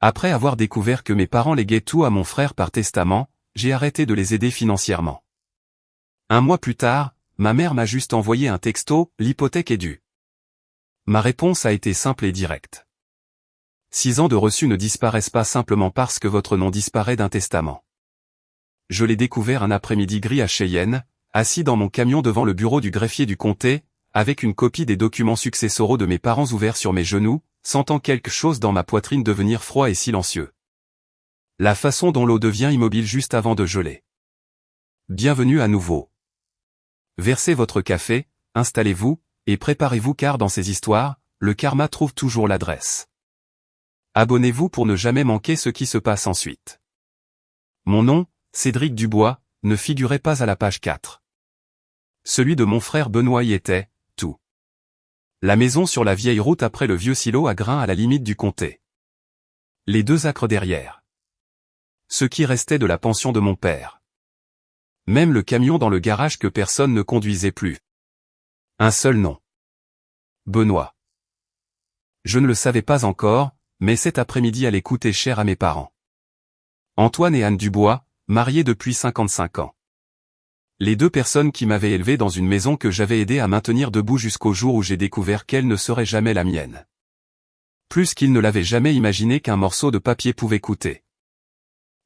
Après avoir découvert que mes parents léguaient tout à mon frère par testament, j'ai arrêté de les aider financièrement. Un mois plus tard, ma mère m'a juste envoyé un texto, l'hypothèque est due. Ma réponse a été simple et directe. 6 ans de reçu ne disparaissent pas simplement parce que votre nom disparaît d'un testament. Je l'ai découvert un après-midi gris à Cheyenne, assis dans mon camion devant le bureau du greffier du comté, avec une copie des documents successoraux de mes parents ouverts sur mes genoux, sentant quelque chose dans ma poitrine devenir froid et silencieux. La façon dont l'eau devient immobile juste avant de geler. Bienvenue à nouveau. Versez votre café, installez-vous, et préparez-vous car dans ces histoires, le karma trouve toujours l'adresse. Abonnez-vous pour ne jamais manquer ce qui se passe ensuite. Mon nom, Cédric Dubois, ne figurait pas à la page 4. Celui de mon frère Benoît y était, tout. La maison sur la vieille route après le vieux silo à grains à la limite du comté. Les 2 acres derrière. Ce qui restait de la pension de mon père. Même le camion dans le garage que personne ne conduisait plus. Un seul nom. Benoît. Je ne le savais pas encore, mais cet après-midi allait coûter cher à mes parents. Antoine et Anne Dubois, mariés depuis 55 ans. Les 2 personnes qui m'avaient élevé dans une maison que j'avais aidé à maintenir debout jusqu'au jour où j'ai découvert qu'elle ne serait jamais la mienne. Plus qu'ils ne l'avaient jamais imaginé qu'un morceau de papier pouvait coûter.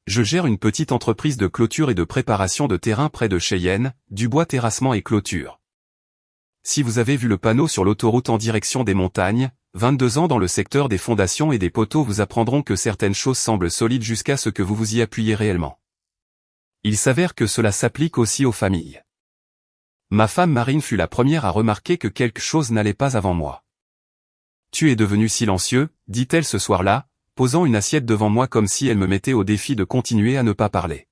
Je gère une petite entreprise de clôture et de préparation de terrain près de Cheyenne, Dubois Terrassement et Clôture. Si vous avez vu le panneau sur l'autoroute en direction des montagnes, 22 ans dans le secteur des fondations et des poteaux vous apprendront que certaines choses semblent solides jusqu'à ce que vous vous y appuyez réellement. Il s'avère que cela s'applique aussi aux familles. Ma femme Marine fut la première à remarquer que quelque chose n'allait pas avant moi. « Tu es devenu silencieux », dit-elle ce soir-là, posant une assiette devant moi comme si elle me mettait au défi de continuer à ne pas parler.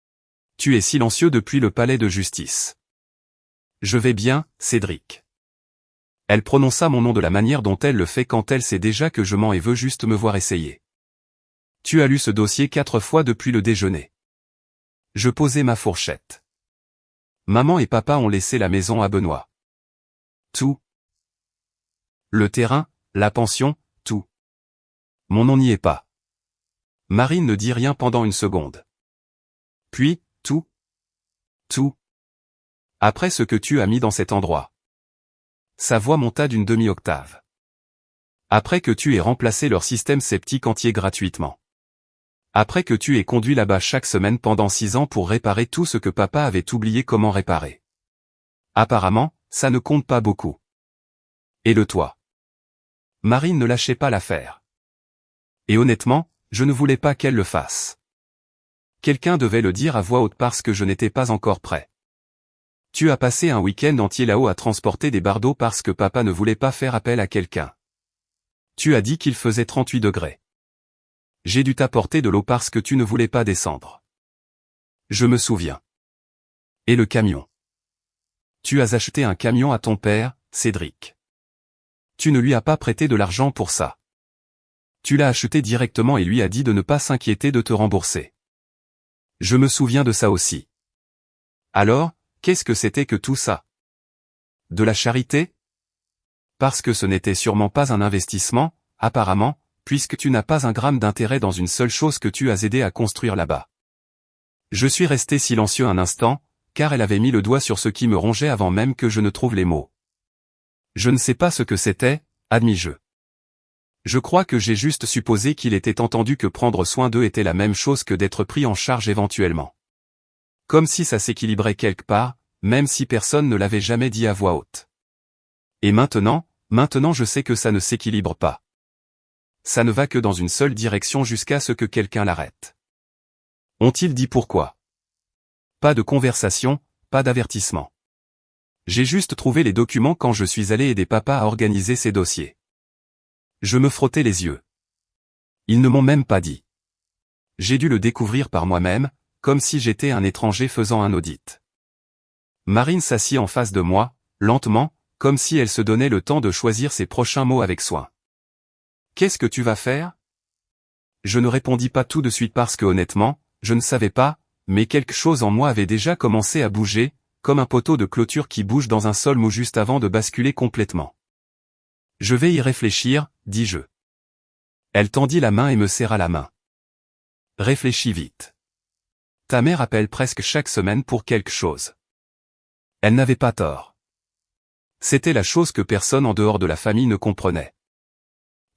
« Tu es silencieux depuis le palais de justice. »« Je vais bien, Cédric. » Elle prononça mon nom de la manière dont elle le fait quand elle sait déjà que je mens et veut juste me voir essayer. « Tu as lu ce dossier 4 fois depuis le déjeuner. » Je posai ma fourchette. Maman et papa ont laissé la maison à Benoît. Tout. Le terrain, la pension, tout. Mon nom n'y est pas. Marine ne dit rien pendant une seconde. Puis, tout. Tout. Après ce que tu as mis dans cet endroit. Sa voix monta d'une demi-octave. Après que tu aies remplacé leur système septique entier gratuitement. Après que tu aies conduit là-bas chaque semaine pendant 6 ans pour réparer tout ce que papa avait oublié comment réparer. Apparemment, ça ne compte pas beaucoup. Et le toit. Marine ne lâchait pas l'affaire. Et honnêtement, je ne voulais pas qu'elle le fasse. Quelqu'un devait le dire à voix haute parce que je n'étais pas encore prêt. Tu as passé un week-end entier là-haut à transporter des bardeaux parce que papa ne voulait pas faire appel à quelqu'un. Tu as dit qu'il faisait 38 degrés. J'ai dû t'apporter de l'eau parce que tu ne voulais pas descendre. Je me souviens. Et le camion. Tu as acheté un camion à ton père, Cédric. Tu ne lui as pas prêté de l'argent pour ça. Tu l'as acheté directement et lui as dit de ne pas s'inquiéter de te rembourser. Je me souviens de ça aussi. Alors, qu'est-ce que c'était que tout ça? De la charité? Parce que ce n'était sûrement pas un investissement, apparemment, puisque tu n'as pas un gramme d'intérêt dans une seule chose que tu as aidé à construire là-bas. Je suis resté silencieux un instant, car elle avait mis le doigt sur ce qui me rongeait avant même que je ne trouve les mots. Je ne sais pas ce que c'était, admis-je. Je crois que j'ai juste supposé qu'il était entendu que prendre soin d'eux était la même chose que d'être pris en charge éventuellement. Comme si ça s'équilibrait quelque part, même si personne ne l'avait jamais dit à voix haute. Et maintenant je sais que ça ne s'équilibre pas. Ça ne va que dans une seule direction jusqu'à ce que quelqu'un l'arrête. Ont-ils dit pourquoi? Pas de conversation, pas d'avertissement. J'ai juste trouvé les documents quand je suis allé aider papa à organiser ses dossiers. Je me frottais les yeux. Ils ne m'ont même pas dit. J'ai dû le découvrir par moi-même, comme si j'étais un étranger faisant un audit. Marine s'assit en face de moi, lentement, comme si elle se donnait le temps de choisir ses prochains mots avec soin. Qu'est-ce que tu vas faire? Je ne répondis pas tout de suite parce que honnêtement, je ne savais pas, mais quelque chose en moi avait déjà commencé à bouger, comme un poteau de clôture qui bouge dans un sol mou juste avant de basculer complètement. Je vais y réfléchir, dis-je. Elle tendit la main et me serra la main. Réfléchis vite. Ta mère appelle presque chaque semaine pour quelque chose. Elle n'avait pas tort. C'était la chose que personne en dehors de la famille ne comprenait.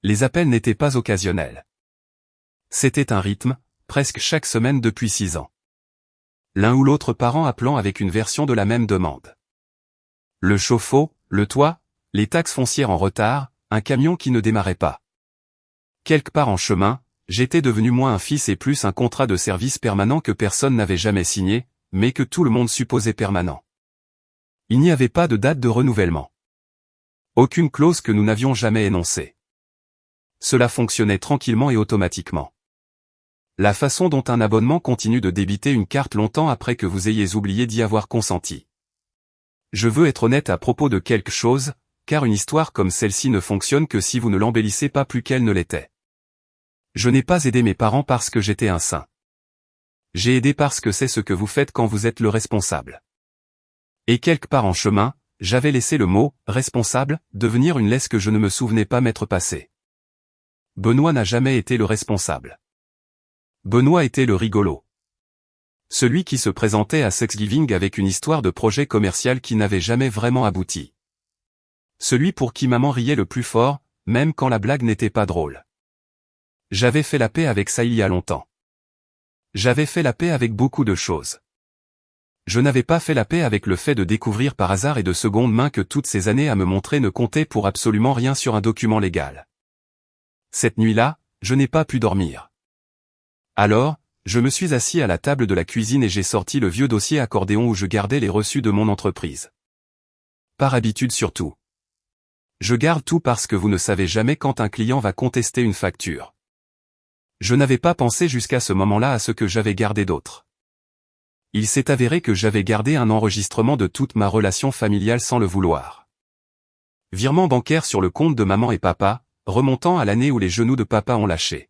Les appels n'étaient pas occasionnels. C'était un rythme, presque chaque semaine depuis 6 ans. L'un ou l'autre parent appelant avec une version de la même demande. Le chauffe-eau, le toit, les taxes foncières en retard, un camion qui ne démarrait pas. Quelque part en chemin, j'étais devenu moins un fils et plus un contrat de service permanent que personne n'avait jamais signé, mais que tout le monde supposait permanent. Il n'y avait pas de date de renouvellement. Aucune clause que nous n'avions jamais énoncée. Cela fonctionnait tranquillement et automatiquement. La façon dont un abonnement continue de débiter une carte longtemps après que vous ayez oublié d'y avoir consenti. Je veux être honnête à propos de quelque chose, car une histoire comme celle-ci ne fonctionne que si vous ne l'embellissez pas plus qu'elle ne l'était. Je n'ai pas aidé mes parents parce que j'étais un saint. J'ai aidé parce que c'est ce que vous faites quand vous êtes le responsable. Et quelque part en chemin, j'avais laissé le mot « responsable » devenir une laisse que je ne me souvenais pas m'être passée. Benoît n'a jamais été le responsable. Benoît était le rigolo. Celui qui se présentait à Thanksgiving avec une histoire de projet commercial qui n'avait jamais vraiment abouti. Celui pour qui maman riait le plus fort, même quand la blague n'était pas drôle. J'avais fait la paix avec ça il y a longtemps. J'avais fait la paix avec beaucoup de choses. Je n'avais pas fait la paix avec le fait de découvrir par hasard et de seconde main que toutes ces années à me montrer ne comptaient pour absolument rien sur un document légal. Cette nuit-là, je n'ai pas pu dormir. Alors, je me suis assis à la table de la cuisine et j'ai sorti le vieux dossier accordéon où je gardais les reçus de mon entreprise. Par habitude surtout. Je garde tout parce que vous ne savez jamais quand un client va contester une facture. Je n'avais pas pensé jusqu'à ce moment-là à ce que j'avais gardé d'autre. Il s'est avéré que j'avais gardé un enregistrement de toute ma relation familiale sans le vouloir. Virement bancaire sur le compte de maman et papa, remontant à l'année où les genoux de papa ont lâché.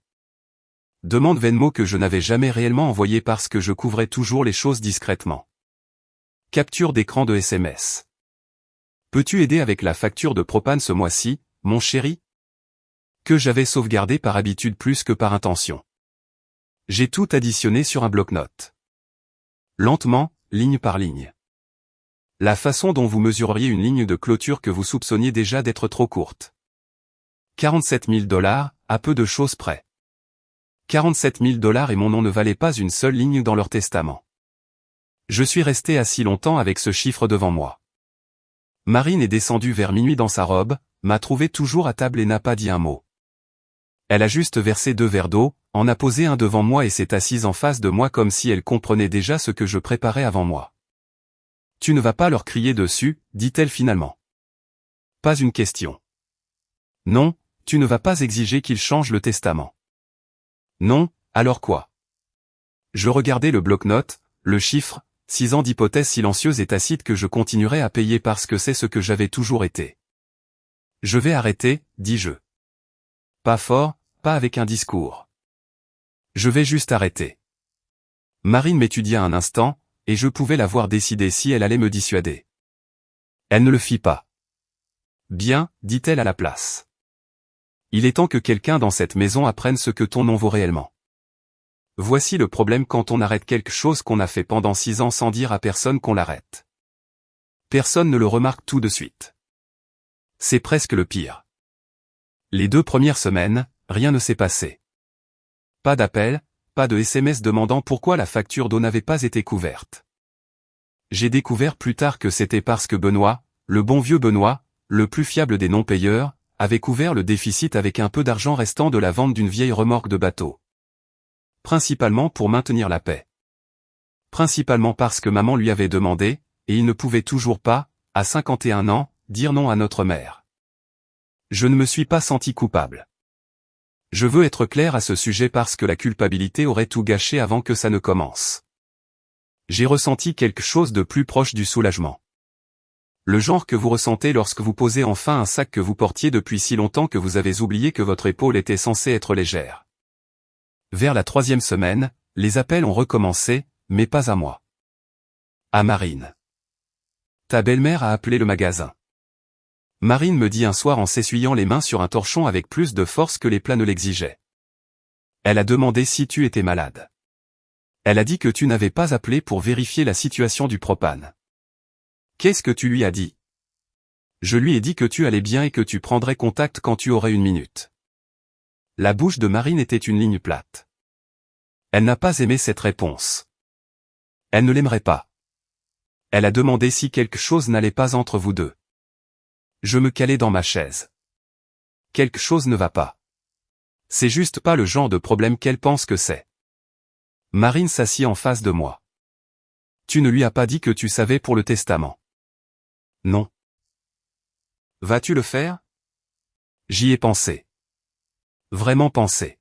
Demande Venmo que je n'avais jamais réellement envoyée parce que je couvrais toujours les choses discrètement. Capture d'écran de SMS. Peux-tu aider avec la facture de propane ce mois-ci, mon chéri? Que j'avais sauvegardé par habitude plus que par intention. J'ai tout additionné sur un bloc-notes. Lentement, ligne par ligne. La façon dont vous mesureriez une ligne de clôture que vous soupçonniez déjà d'être trop courte. 47 000 $, à peu de choses près. 47 000 $ et mon nom ne valaient pas une seule ligne dans leur testament. Je suis resté assis longtemps avec ce chiffre devant moi. Marine est descendue vers minuit dans sa robe, m'a trouvé toujours à table et n'a pas dit un mot. Elle a juste versé 2 verres d'eau, en a posé un devant moi et s'est assise en face de moi comme si elle comprenait déjà ce que je préparais avant moi. « Tu ne vas pas leur crier dessus », dit-elle finalement. Pas une question. Non, tu ne vas pas exiger qu'ils changent le testament. Non, alors quoi? Je regardais le bloc-notes, le chiffre, 6 ans d'hypothèse silencieuse et tacite que je continuerai à payer parce que c'est ce que j'avais toujours été. Je vais arrêter, dis-je. Pas fort, pas avec un discours. Je vais juste arrêter. Marine m'étudia un instant, et je pouvais la voir décider si elle allait me dissuader. Elle ne le fit pas. Bien, dit-elle à la place. Il est temps que quelqu'un dans cette maison apprenne ce que ton nom vaut réellement. Voici le problème quand on arrête quelque chose qu'on a fait pendant 6 ans sans dire à personne qu'on l'arrête. Personne ne le remarque tout de suite. C'est presque le pire. Les 2 premières semaines, rien ne s'est passé. Pas d'appel, pas de SMS demandant pourquoi la facture d'eau n'avait pas été couverte. J'ai découvert plus tard que c'était parce que Benoît, le bon vieux Benoît, le plus fiable des non-payeurs, avait couvert le déficit avec un peu d'argent restant de la vente d'une vieille remorque de bateau. Principalement pour maintenir la paix. Principalement parce que maman lui avait demandé, et il ne pouvait toujours pas, à 51 ans, dire non à notre mère. Je ne me suis pas senti coupable. Je veux être clair à ce sujet parce que la culpabilité aurait tout gâché avant que ça ne commence. J'ai ressenti quelque chose de plus proche du soulagement. Le genre que vous ressentez lorsque vous posez enfin un sac que vous portiez depuis si longtemps que vous avez oublié que votre épaule était censée être légère. Vers la 3e semaine, les appels ont recommencé, mais pas à moi. À Marine. Ta belle-mère a appelé le magasin. Marine me dit un soir en s'essuyant les mains sur un torchon avec plus de force que les plats ne l'exigeaient. Elle a demandé si tu étais malade. Elle a dit que tu n'avais pas appelé pour vérifier la situation du propane. Qu'est-ce que tu lui as dit? Je lui ai dit que tu allais bien et que tu prendrais contact quand tu aurais une minute. La bouche de Marine était une ligne plate. Elle n'a pas aimé cette réponse. Elle ne l'aimerait pas. Elle a demandé si quelque chose n'allait pas entre vous deux. Je me calais dans ma chaise. Quelque chose ne va pas. C'est juste pas le genre de problème qu'elle pense que c'est. Marine s'assit en face de moi. Tu ne lui as pas dit que tu savais pour le testament? Non. Vas-tu le faire? J'y ai pensé. Vraiment pensé.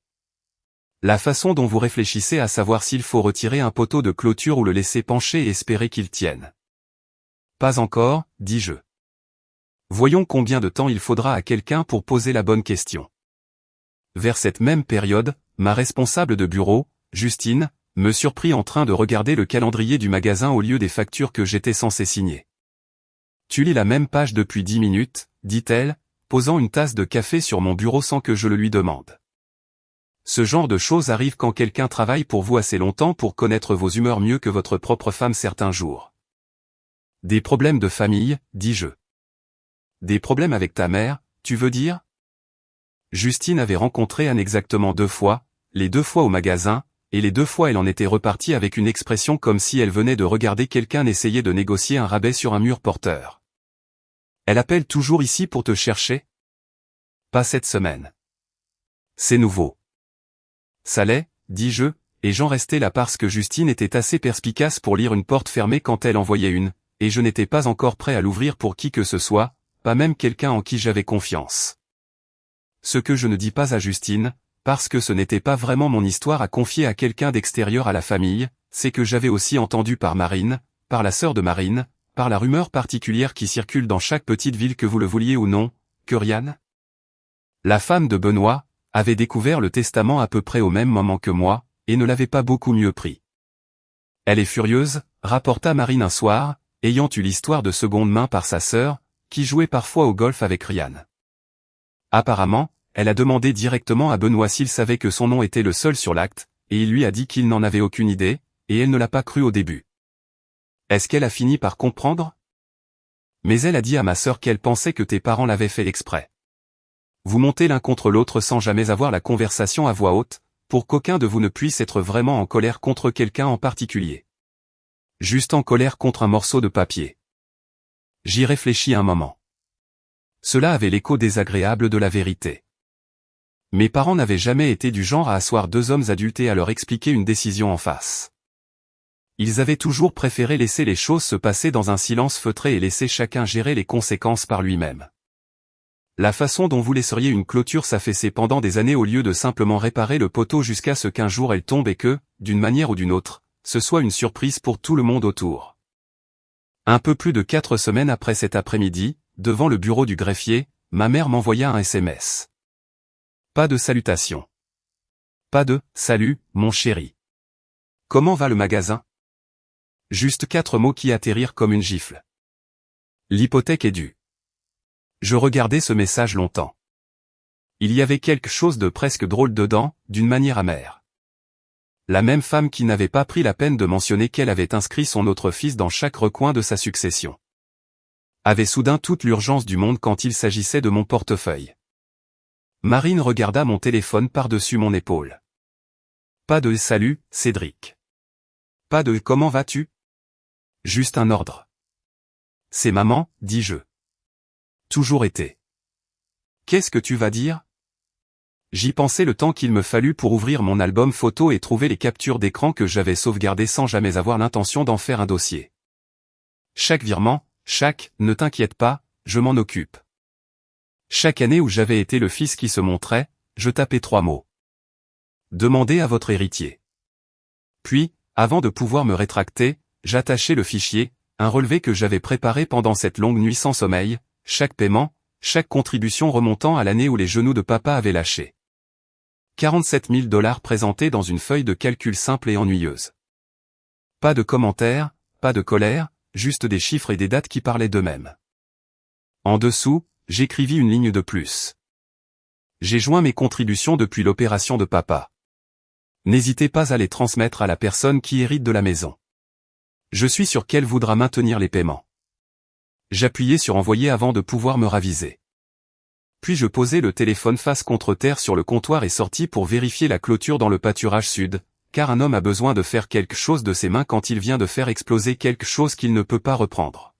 La façon dont vous réfléchissez à savoir s'il faut retirer un poteau de clôture ou le laisser pencher et espérer qu'il tienne. Pas encore, dis-je. Voyons combien de temps il faudra à quelqu'un pour poser la bonne question. Vers cette même période, ma responsable de bureau, Justine, me surprit en train de regarder le calendrier du magasin au lieu des factures que j'étais censé signer. Tu lis la même page depuis 10 minutes, dit-elle, posant une tasse de café sur mon bureau sans que je le lui demande. Ce genre de choses arrive quand quelqu'un travaille pour vous assez longtemps pour connaître vos humeurs mieux que votre propre femme certains jours. Des problèmes de famille, dis-je. Des problèmes avec ta mère, tu veux dire? Justine avait rencontré Anne exactement 2 fois, les 2 fois au magasin, et les 2 fois elle en était repartie avec une expression comme si elle venait de regarder quelqu'un essayer de négocier un rabais sur un mur porteur. Elle appelle toujours ici pour te chercher? Pas cette semaine. C'est nouveau. Ça l'est, dis-je, et j'en restais là parce que Justine était assez perspicace pour lire une porte fermée quand elle en voyait une, et je n'étais pas encore prêt à l'ouvrir pour qui que ce soit, pas même quelqu'un en qui j'avais confiance. Ce que je ne dis pas à Justine, parce que ce n'était pas vraiment mon histoire à confier à quelqu'un d'extérieur à la famille, c'est que j'avais aussi entendu par Marine, par la sœur de Marine, par la rumeur particulière qui circule dans chaque petite ville que vous le vouliez ou non, que Rianne, la femme de Benoît, avait découvert le testament à peu près au même moment que moi, et ne l'avait pas beaucoup mieux pris. Elle est furieuse, rapporta Marine un soir, ayant eu l'histoire de seconde main par sa sœur, qui jouait parfois au golf avec Rianne. Apparemment, elle a demandé directement à Benoît s'il savait que son nom était le seul sur l'acte, et il lui a dit qu'il n'en avait aucune idée, et elle ne l'a pas cru au début. Est-ce qu'elle a fini par comprendre? Mais elle a dit à ma sœur qu'elle pensait que tes parents l'avaient fait exprès. Vous montez l'un contre l'autre sans jamais avoir la conversation à voix haute, pour qu'aucun de vous ne puisse être vraiment en colère contre quelqu'un en particulier. Juste en colère contre un morceau de papier. J'y réfléchis un moment. Cela avait l'écho désagréable de la vérité. Mes parents n'avaient jamais été du genre à asseoir 2 hommes adultes et à leur expliquer une décision en face. Ils avaient toujours préféré laisser les choses se passer dans un silence feutré et laisser chacun gérer les conséquences par lui-même. La façon dont vous laisseriez une clôture s'affaisser pendant des années au lieu de simplement réparer le poteau jusqu'à ce qu'un jour elle tombe et que, d'une manière ou d'une autre, ce soit une surprise pour tout le monde autour. Un peu plus de 4 semaines après cet après-midi, devant le bureau du greffier, ma mère m'envoya un SMS. Pas de salutation. Pas de « Salut, mon chéri. Comment va le magasin ?» Juste 4 mots qui atterrirent comme une gifle. L'hypothèque est due. Je regardais ce message longtemps. Il y avait quelque chose de presque drôle dedans, d'une manière amère. La même femme qui n'avait pas pris la peine de mentionner qu'elle avait inscrit son autre fils dans chaque recoin de sa succession. Avait soudain toute l'urgence du monde quand il s'agissait de mon portefeuille. Marine regarda mon téléphone par-dessus mon épaule. Pas de « Salut, Cédric. » Pas de « Comment vas-tu ?» Juste un ordre. C'est maman, dis-je. Toujours été. Qu'est-ce que tu vas dire? J'y pensais le temps qu'il me fallut pour ouvrir mon album photo et trouver les captures d'écran que j'avais sauvegardées sans jamais avoir l'intention d'en faire un dossier. Chaque virement, ne t'inquiète pas, je m'en occupe. Chaque année où j'avais été le fils qui se montrait, je tapais 3 mots. Demandez à votre héritier. Puis, avant de pouvoir me rétracter, j'attachais le fichier, un relevé que j'avais préparé pendant cette longue nuit sans sommeil, chaque paiement, chaque contribution remontant à l'année où les genoux de papa avaient lâché. 47 000 $ présentés dans une feuille de calcul simple et ennuyeuse. Pas de commentaires, pas de colère, juste des chiffres et des dates qui parlaient d'eux-mêmes. En dessous, j'écrivis une ligne de plus. J'ai joint mes contributions depuis l'opération de papa. N'hésitez pas à les transmettre à la personne qui hérite de la maison. Je suis sûr qu'elle voudra maintenir les paiements. J'appuyai sur envoyer avant de pouvoir me raviser. Puis je posai le téléphone face contre terre sur le comptoir et sortis pour vérifier la clôture dans le pâturage sud, car un homme a besoin de faire quelque chose de ses mains quand il vient de faire exploser quelque chose qu'il ne peut pas reprendre.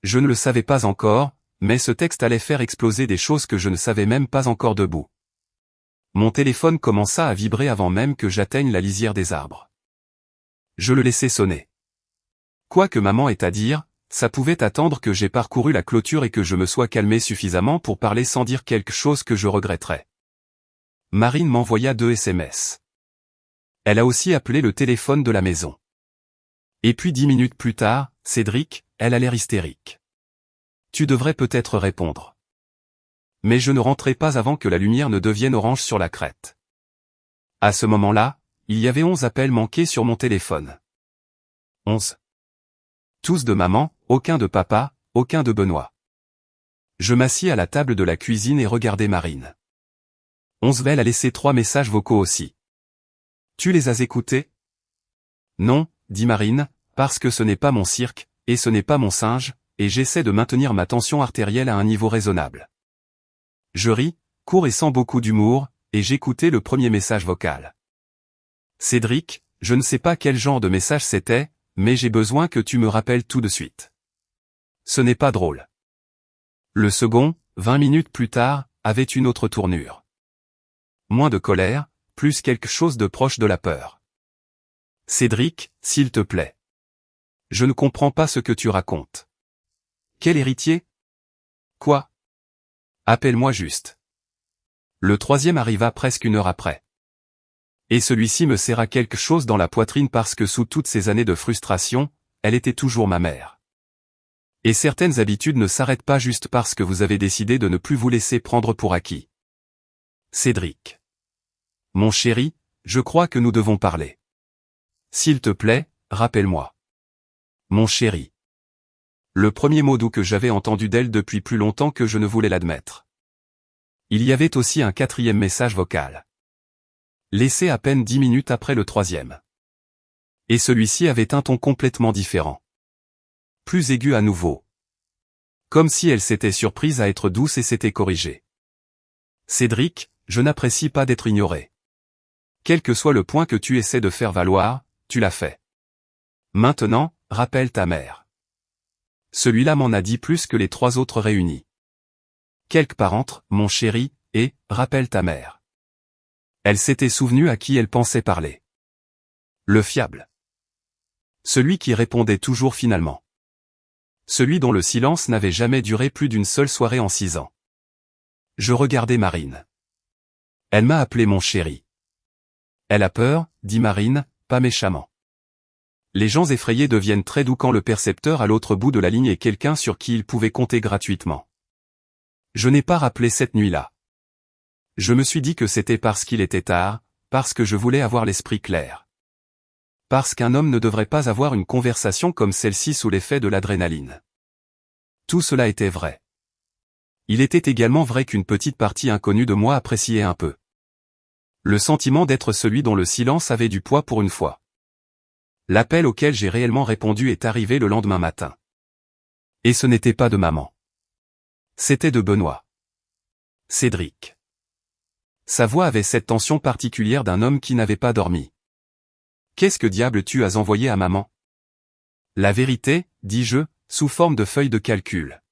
Je ne le savais pas encore, mais ce texte allait faire exploser des choses que je ne savais même pas encore debout. Mon téléphone commença à vibrer avant même que j'atteigne la lisière des arbres. Je le laissai sonner. Quoi que maman ait à dire, ça pouvait attendre que j'ai parcouru la clôture et que je me sois calmé suffisamment pour parler sans dire quelque chose que je regretterais. Marine m'envoya 2 SMS. Elle a aussi appelé le téléphone de la maison. Et puis 10 minutes plus tard, Cédric, elle a l'air hystérique. Tu devrais peut-être répondre. Mais je ne rentrai pas avant que la lumière ne devienne orange sur la crête. À ce moment-là, il y avait 11 appels manqués sur mon téléphone. 11. Tous de maman, aucun de papa, aucun de Benoît. Je m'assis à la table de la cuisine et regardai Marine. Onzvel a laissé 3 messages vocaux aussi. Tu les as écoutés? Non, dit Marine, parce que ce n'est pas mon cirque, et ce n'est pas mon singe, et j'essaie de maintenir ma tension artérielle à un niveau raisonnable. Je ris, court et sans beaucoup d'humour, et j'écoutais le premier message vocal. Cédric, je ne sais pas quel genre de message c'était, mais j'ai besoin que tu me rappelles tout de suite. Ce n'est pas drôle. Le second, 20 minutes plus tard, avait une autre tournure. Moins de colère, plus quelque chose de proche de la peur. Cédric, s'il te plaît. Je ne comprends pas ce que tu racontes. Quel héritier? Quoi? Appelle-moi juste. Le troisième arriva presque 1 heure après. Et celui-ci me serra quelque chose dans la poitrine parce que sous toutes ces années de frustration, elle était toujours ma mère. Et certaines habitudes ne s'arrêtent pas juste parce que vous avez décidé de ne plus vous laisser prendre pour acquis. Cédric. Mon chéri, je crois que nous devons parler. S'il te plaît, rappelle-moi. Mon chéri. Le premier mot doux que j'avais entendu d'elle depuis plus longtemps que je ne voulais l'admettre. Il y avait aussi un 4e message vocal. Laissé à peine 10 minutes après le 3e. Et celui-ci avait un ton complètement différent. Plus aigu à nouveau. Comme si elle s'était surprise à être douce et s'était corrigée. Cédric, je n'apprécie pas d'être ignoré. Quel que soit le point que tu essaies de faire valoir, tu l'as fait. Maintenant, rappelle ta mère. Celui-là m'en a dit plus que les 3 autres réunis. Quelque part entre, mon chéri, et, rappelle ta mère. Elle s'était souvenue à qui elle pensait parler. Le fiable. Celui qui répondait toujours finalement. Celui dont le silence n'avait jamais duré plus d'une seule soirée en 6 ans. Je regardais Marine. Elle m'a appelé mon chéri. Elle a peur, dit Marine, pas méchamment. Les gens effrayés deviennent très doux quand le percepteur à l'autre bout de la ligne est quelqu'un sur qui ils pouvaient compter gratuitement. Je n'ai pas rappelé cette nuit-là. Je me suis dit que c'était parce qu'il était tard, parce que je voulais avoir l'esprit clair. Parce qu'un homme ne devrait pas avoir une conversation comme celle-ci sous l'effet de l'adrénaline. Tout cela était vrai. Il était également vrai qu'une petite partie inconnue de moi appréciait un peu. Le sentiment d'être celui dont le silence avait du poids pour une fois. L'appel auquel j'ai réellement répondu est arrivé le lendemain matin. Et ce n'était pas de maman. C'était de Benoît. Cédric. Sa voix avait cette tension particulière d'un homme qui n'avait pas dormi. Qu'est-ce que diable tu as envoyé à maman? La vérité, dis-je, sous forme de feuille de calcul.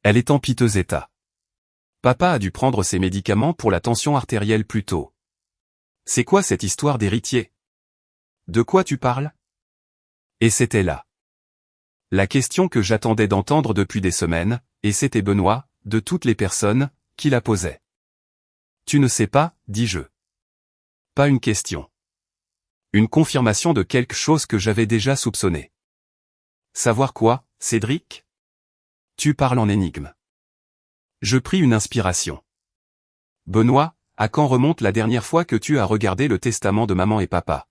Elle est en piteux état. Papa a dû prendre ses médicaments pour la tension artérielle plus tôt. C'est quoi cette histoire d'héritier? De quoi tu parles? Et c'était là. La question que j'attendais d'entendre depuis des semaines, et c'était Benoît, de toutes les personnes, qui la posait. Tu ne sais pas, dis-je. Pas une question. Une confirmation de quelque chose que j'avais déjà soupçonné. Savoir quoi, Cédric? Tu parles en énigme. Je pris une inspiration. Benoît, à quand remonte la dernière fois que tu as regardé le testament de maman et papa?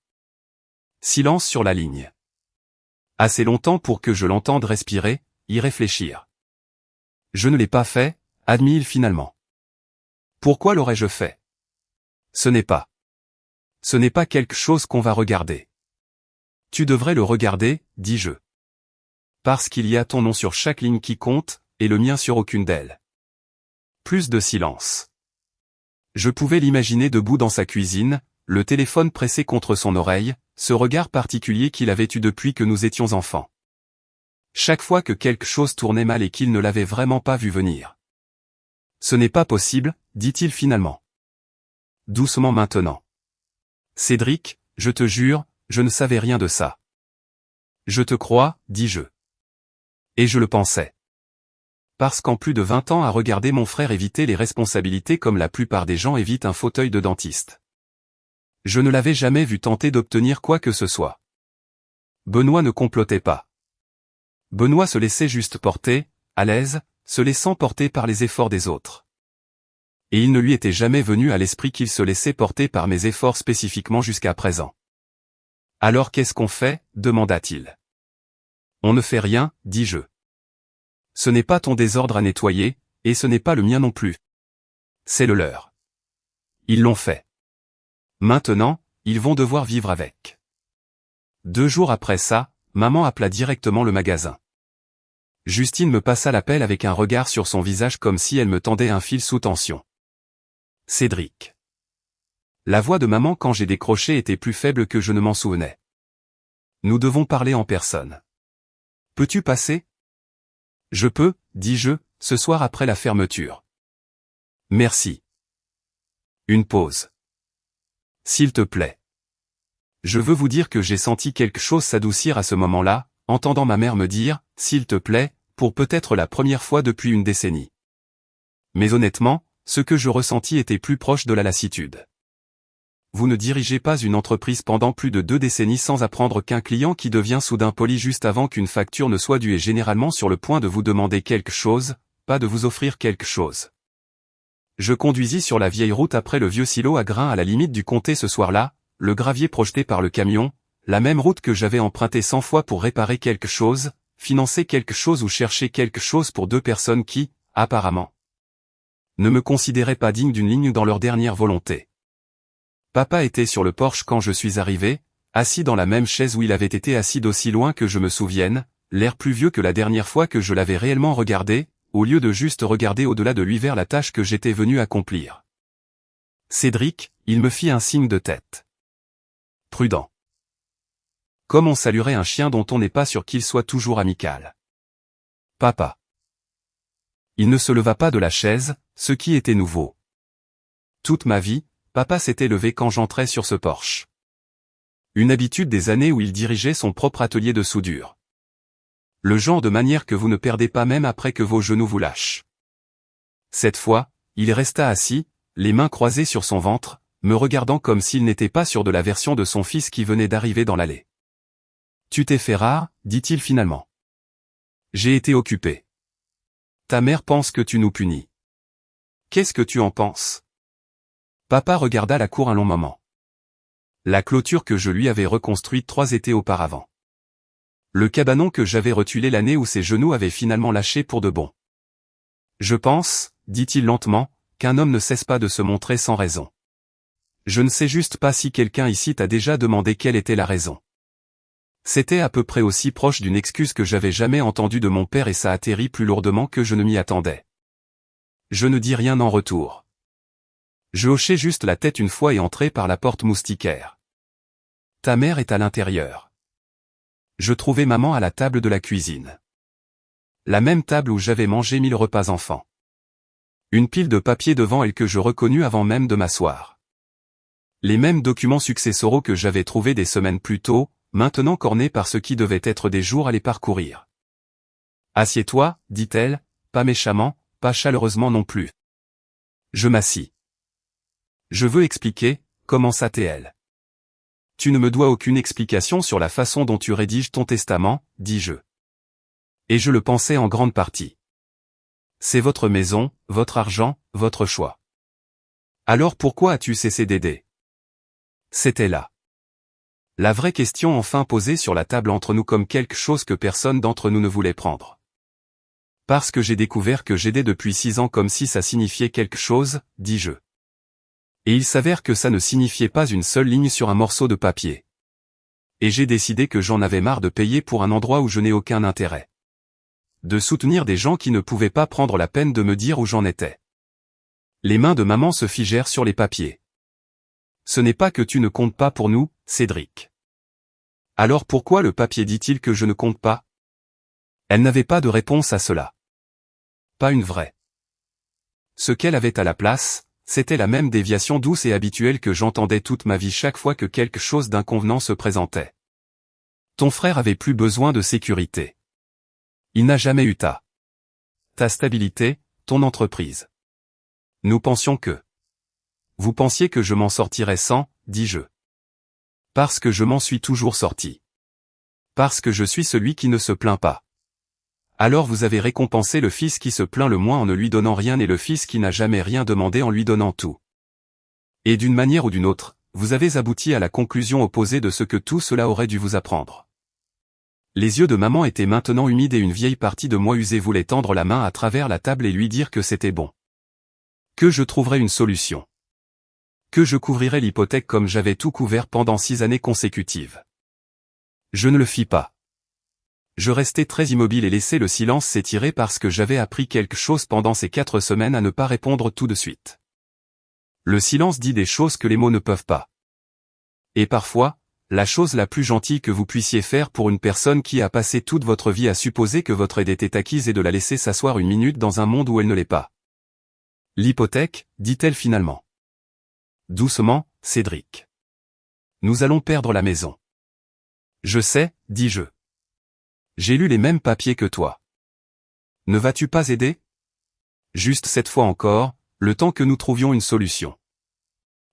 Silence sur la ligne. Assez longtemps pour que je l'entende respirer, y réfléchir. Je ne l'ai pas fait, admit-il finalement. Pourquoi l'aurais-je fait? Ce n'est pas quelque chose qu'on va regarder. Tu devrais le regarder, dis-je. Parce qu'il y a ton nom sur chaque ligne qui compte, et le mien sur aucune d'elles. Plus de silence. Je pouvais l'imaginer debout dans sa cuisine, le téléphone pressé contre son oreille, ce regard particulier qu'il avait eu depuis que nous étions enfants. Chaque fois que quelque chose tournait mal et qu'il ne l'avait vraiment pas vu venir. Ce n'est pas possible, dit-il finalement. Doucement maintenant. Cédric, je te jure, je ne savais rien de ça. Je te crois, dis-je. Et je le pensais. Parce qu'en plus de 20 ans à regarder mon frère éviter les responsabilités comme la plupart des gens évitent un fauteuil de dentiste. Je ne l'avais jamais vu tenter d'obtenir quoi que ce soit. Benoît ne complotait pas. Benoît se laissait juste porter, à l'aise, se laissant porter par les efforts des autres. Et il ne lui était jamais venu à l'esprit qu'il se laissait porter par mes efforts spécifiquement jusqu'à présent. Alors qu'est-ce qu'on fait, demanda-t-il. On ne fait rien, dis-je. Ce n'est pas ton désordre à nettoyer, et ce n'est pas le mien non plus. C'est le leur. Ils l'ont fait. Maintenant, ils vont devoir vivre avec. 2 jours après ça, maman appela directement le magasin. Justine me passa l'appel avec un regard sur son visage comme si elle me tendait un fil sous tension. Cédric. La voix de maman quand j'ai décroché était plus faible que je ne m'en souvenais. Nous devons parler en personne. Peux-tu passer? Je peux, dis-je, ce soir après la fermeture. Merci. Une pause. S'il te plaît. Je veux vous dire que j'ai senti quelque chose s'adoucir à ce moment-là, entendant ma mère me dire, s'il te plaît, pour peut-être la première fois depuis une décennie. Mais honnêtement, ce que je ressentis était plus proche de la lassitude. Vous ne dirigez pas une entreprise pendant plus de 2 décennies sans apprendre qu'un client qui devient soudain poli juste avant qu'une facture ne soit due est généralement sur le point de vous demander quelque chose, pas de vous offrir quelque chose. Je conduisis sur la vieille route après le vieux silo à grains à la limite du comté ce soir-là, le gravier projeté par le camion, la même route que j'avais empruntée 100 fois pour réparer quelque chose, financer quelque chose ou chercher quelque chose pour 2 personnes qui, apparemment, ne me considéraient pas digne d'une ligne dans leur dernière volonté. Papa était sur le porche quand je suis arrivé, assis dans la même chaise où il avait été assis d'aussi loin que je me souvienne, l'air plus vieux que la dernière fois que je l'avais réellement regardé, au lieu de juste regarder au-delà de lui vers la tâche que j'étais venu accomplir. Cédric, il me fit un signe de tête. Prudent. Comme on saluerait un chien dont on n'est pas sûr qu'il soit toujours amical. Papa. Il ne se leva pas de la chaise, ce qui était nouveau. Toute ma vie, papa s'était levé quand j'entrais sur ce porche. Une habitude des années où il dirigeait son propre atelier de soudure. Le genre de manière que vous ne perdez pas même après que vos genoux vous lâchent. Cette fois, il resta assis, les mains croisées sur son ventre, me regardant comme s'il n'était pas sûr de la version de son fils qui venait d'arriver dans l'allée. Tu t'es fait rare, dit-il finalement. J'ai été occupé. Ta mère pense que tu nous punis. Qu'est-ce que tu en penses? Papa regarda la cour un long moment. La clôture que je lui avais reconstruite 3 étés auparavant. Le cabanon que j'avais retuilé l'année où ses genoux avaient finalement lâché pour de bon. Je pense, dit-il lentement, qu'un homme ne cesse pas de se montrer sans raison. Je ne sais juste pas si quelqu'un ici t'a déjà demandé quelle était la raison. C'était à peu près aussi proche d'une excuse que j'avais jamais entendue de mon père et ça atterrit plus lourdement que je ne m'y attendais. Je ne dis rien en retour. Je hochai juste la tête une fois et entrai par la porte moustiquaire. Ta mère est à l'intérieur. Je trouvai maman à la table de la cuisine. La même table où j'avais mangé 1000 repas enfants. Une pile de papier devant elle que je reconnus avant même de m'asseoir. Les mêmes documents successoraux que j'avais trouvés des semaines plus tôt, maintenant cornés par ce qui devait être des jours à les parcourir. Assieds-toi, dit-elle, pas méchamment, pas chaleureusement non plus. Je m'assis. Je veux expliquer, commença-t-elle. Tu ne me dois aucune explication sur la façon dont tu rédiges ton testament, dis-je. Et je le pensais en grande partie. C'est votre maison, votre argent, votre choix. Alors pourquoi as-tu cessé d'aider? C'était là. La vraie question enfin posée sur la table entre nous comme quelque chose que personne d'entre nous ne voulait prendre. Parce que j'ai découvert que j'aidais depuis 6 ans comme si ça signifiait quelque chose, dis-je. Et il s'avère que ça ne signifiait pas une seule ligne sur un morceau de papier. Et j'ai décidé que j'en avais marre de payer pour un endroit où je n'ai aucun intérêt. De soutenir des gens qui ne pouvaient pas prendre la peine de me dire où j'en étais. Les mains de maman se figèrent sur les papiers. Ce n'est pas que tu ne comptes pas pour nous, Cédric. Alors pourquoi le papier dit-il que je ne compte pas? Elle n'avait pas de réponse à cela. Pas une vraie. Ce qu'elle avait à la place, c'était la même déviation douce et habituelle que j'entendais toute ma vie chaque fois que quelque chose d'inconvenant se présentait. Ton frère avait plus besoin de sécurité. Il n'a jamais eu ta stabilité, ton entreprise. Nous pensions que. Vous pensiez que je m'en sortirais sans, dis-je. Parce que je m'en suis toujours sorti. Parce que je suis celui qui ne se plaint pas. Alors vous avez récompensé le fils qui se plaint le moins en ne lui donnant rien et le fils qui n'a jamais rien demandé en lui donnant tout. Et d'une manière ou d'une autre, vous avez abouti à la conclusion opposée de ce que tout cela aurait dû vous apprendre. Les yeux de maman étaient maintenant humides et une vieille partie de moi usée voulait tendre la main à travers la table et lui dire que c'était bon. Que je trouverais une solution. Que je couvrirais l'hypothèque comme j'avais tout couvert pendant 6 années consécutives. Je ne le fis pas. Je restai très immobile et laissai le silence s'étirer parce que j'avais appris quelque chose pendant ces 4 semaines à ne pas répondre tout de suite. Le silence dit des choses que les mots ne peuvent pas. Et parfois, la chose la plus gentille que vous puissiez faire pour une personne qui a passé toute votre vie à supposer que votre aide était acquise est de la laisser s'asseoir une minute dans un monde où elle ne l'est pas. L'hypothèque, dit-elle finalement. Doucement, Cédric. Nous allons perdre la maison. Je sais, dis-je. J'ai lu les mêmes papiers que toi. Ne vas-tu pas aider? Juste cette fois encore, le temps que nous trouvions une solution.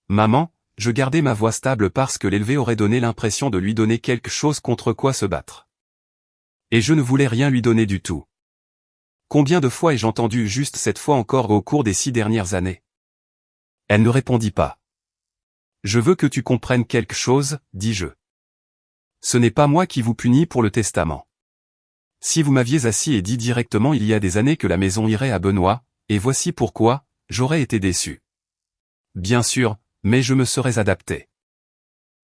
Maman, je gardai ma voix stable parce que l'élevé aurait donné l'impression de lui donner quelque chose contre quoi se battre. Et je ne voulais rien lui donner du tout. Combien de fois ai-je entendu juste cette fois encore au cours des 6 dernières années? Elle ne répondit pas. Je veux que tu comprennes quelque chose, dis-je. Ce n'est pas moi qui vous punis pour le testament. Si vous m'aviez assis et dit directement il y a des années que la maison irait à Benoît, et voici pourquoi, j'aurais été déçu. Bien sûr, mais je me serais adapté.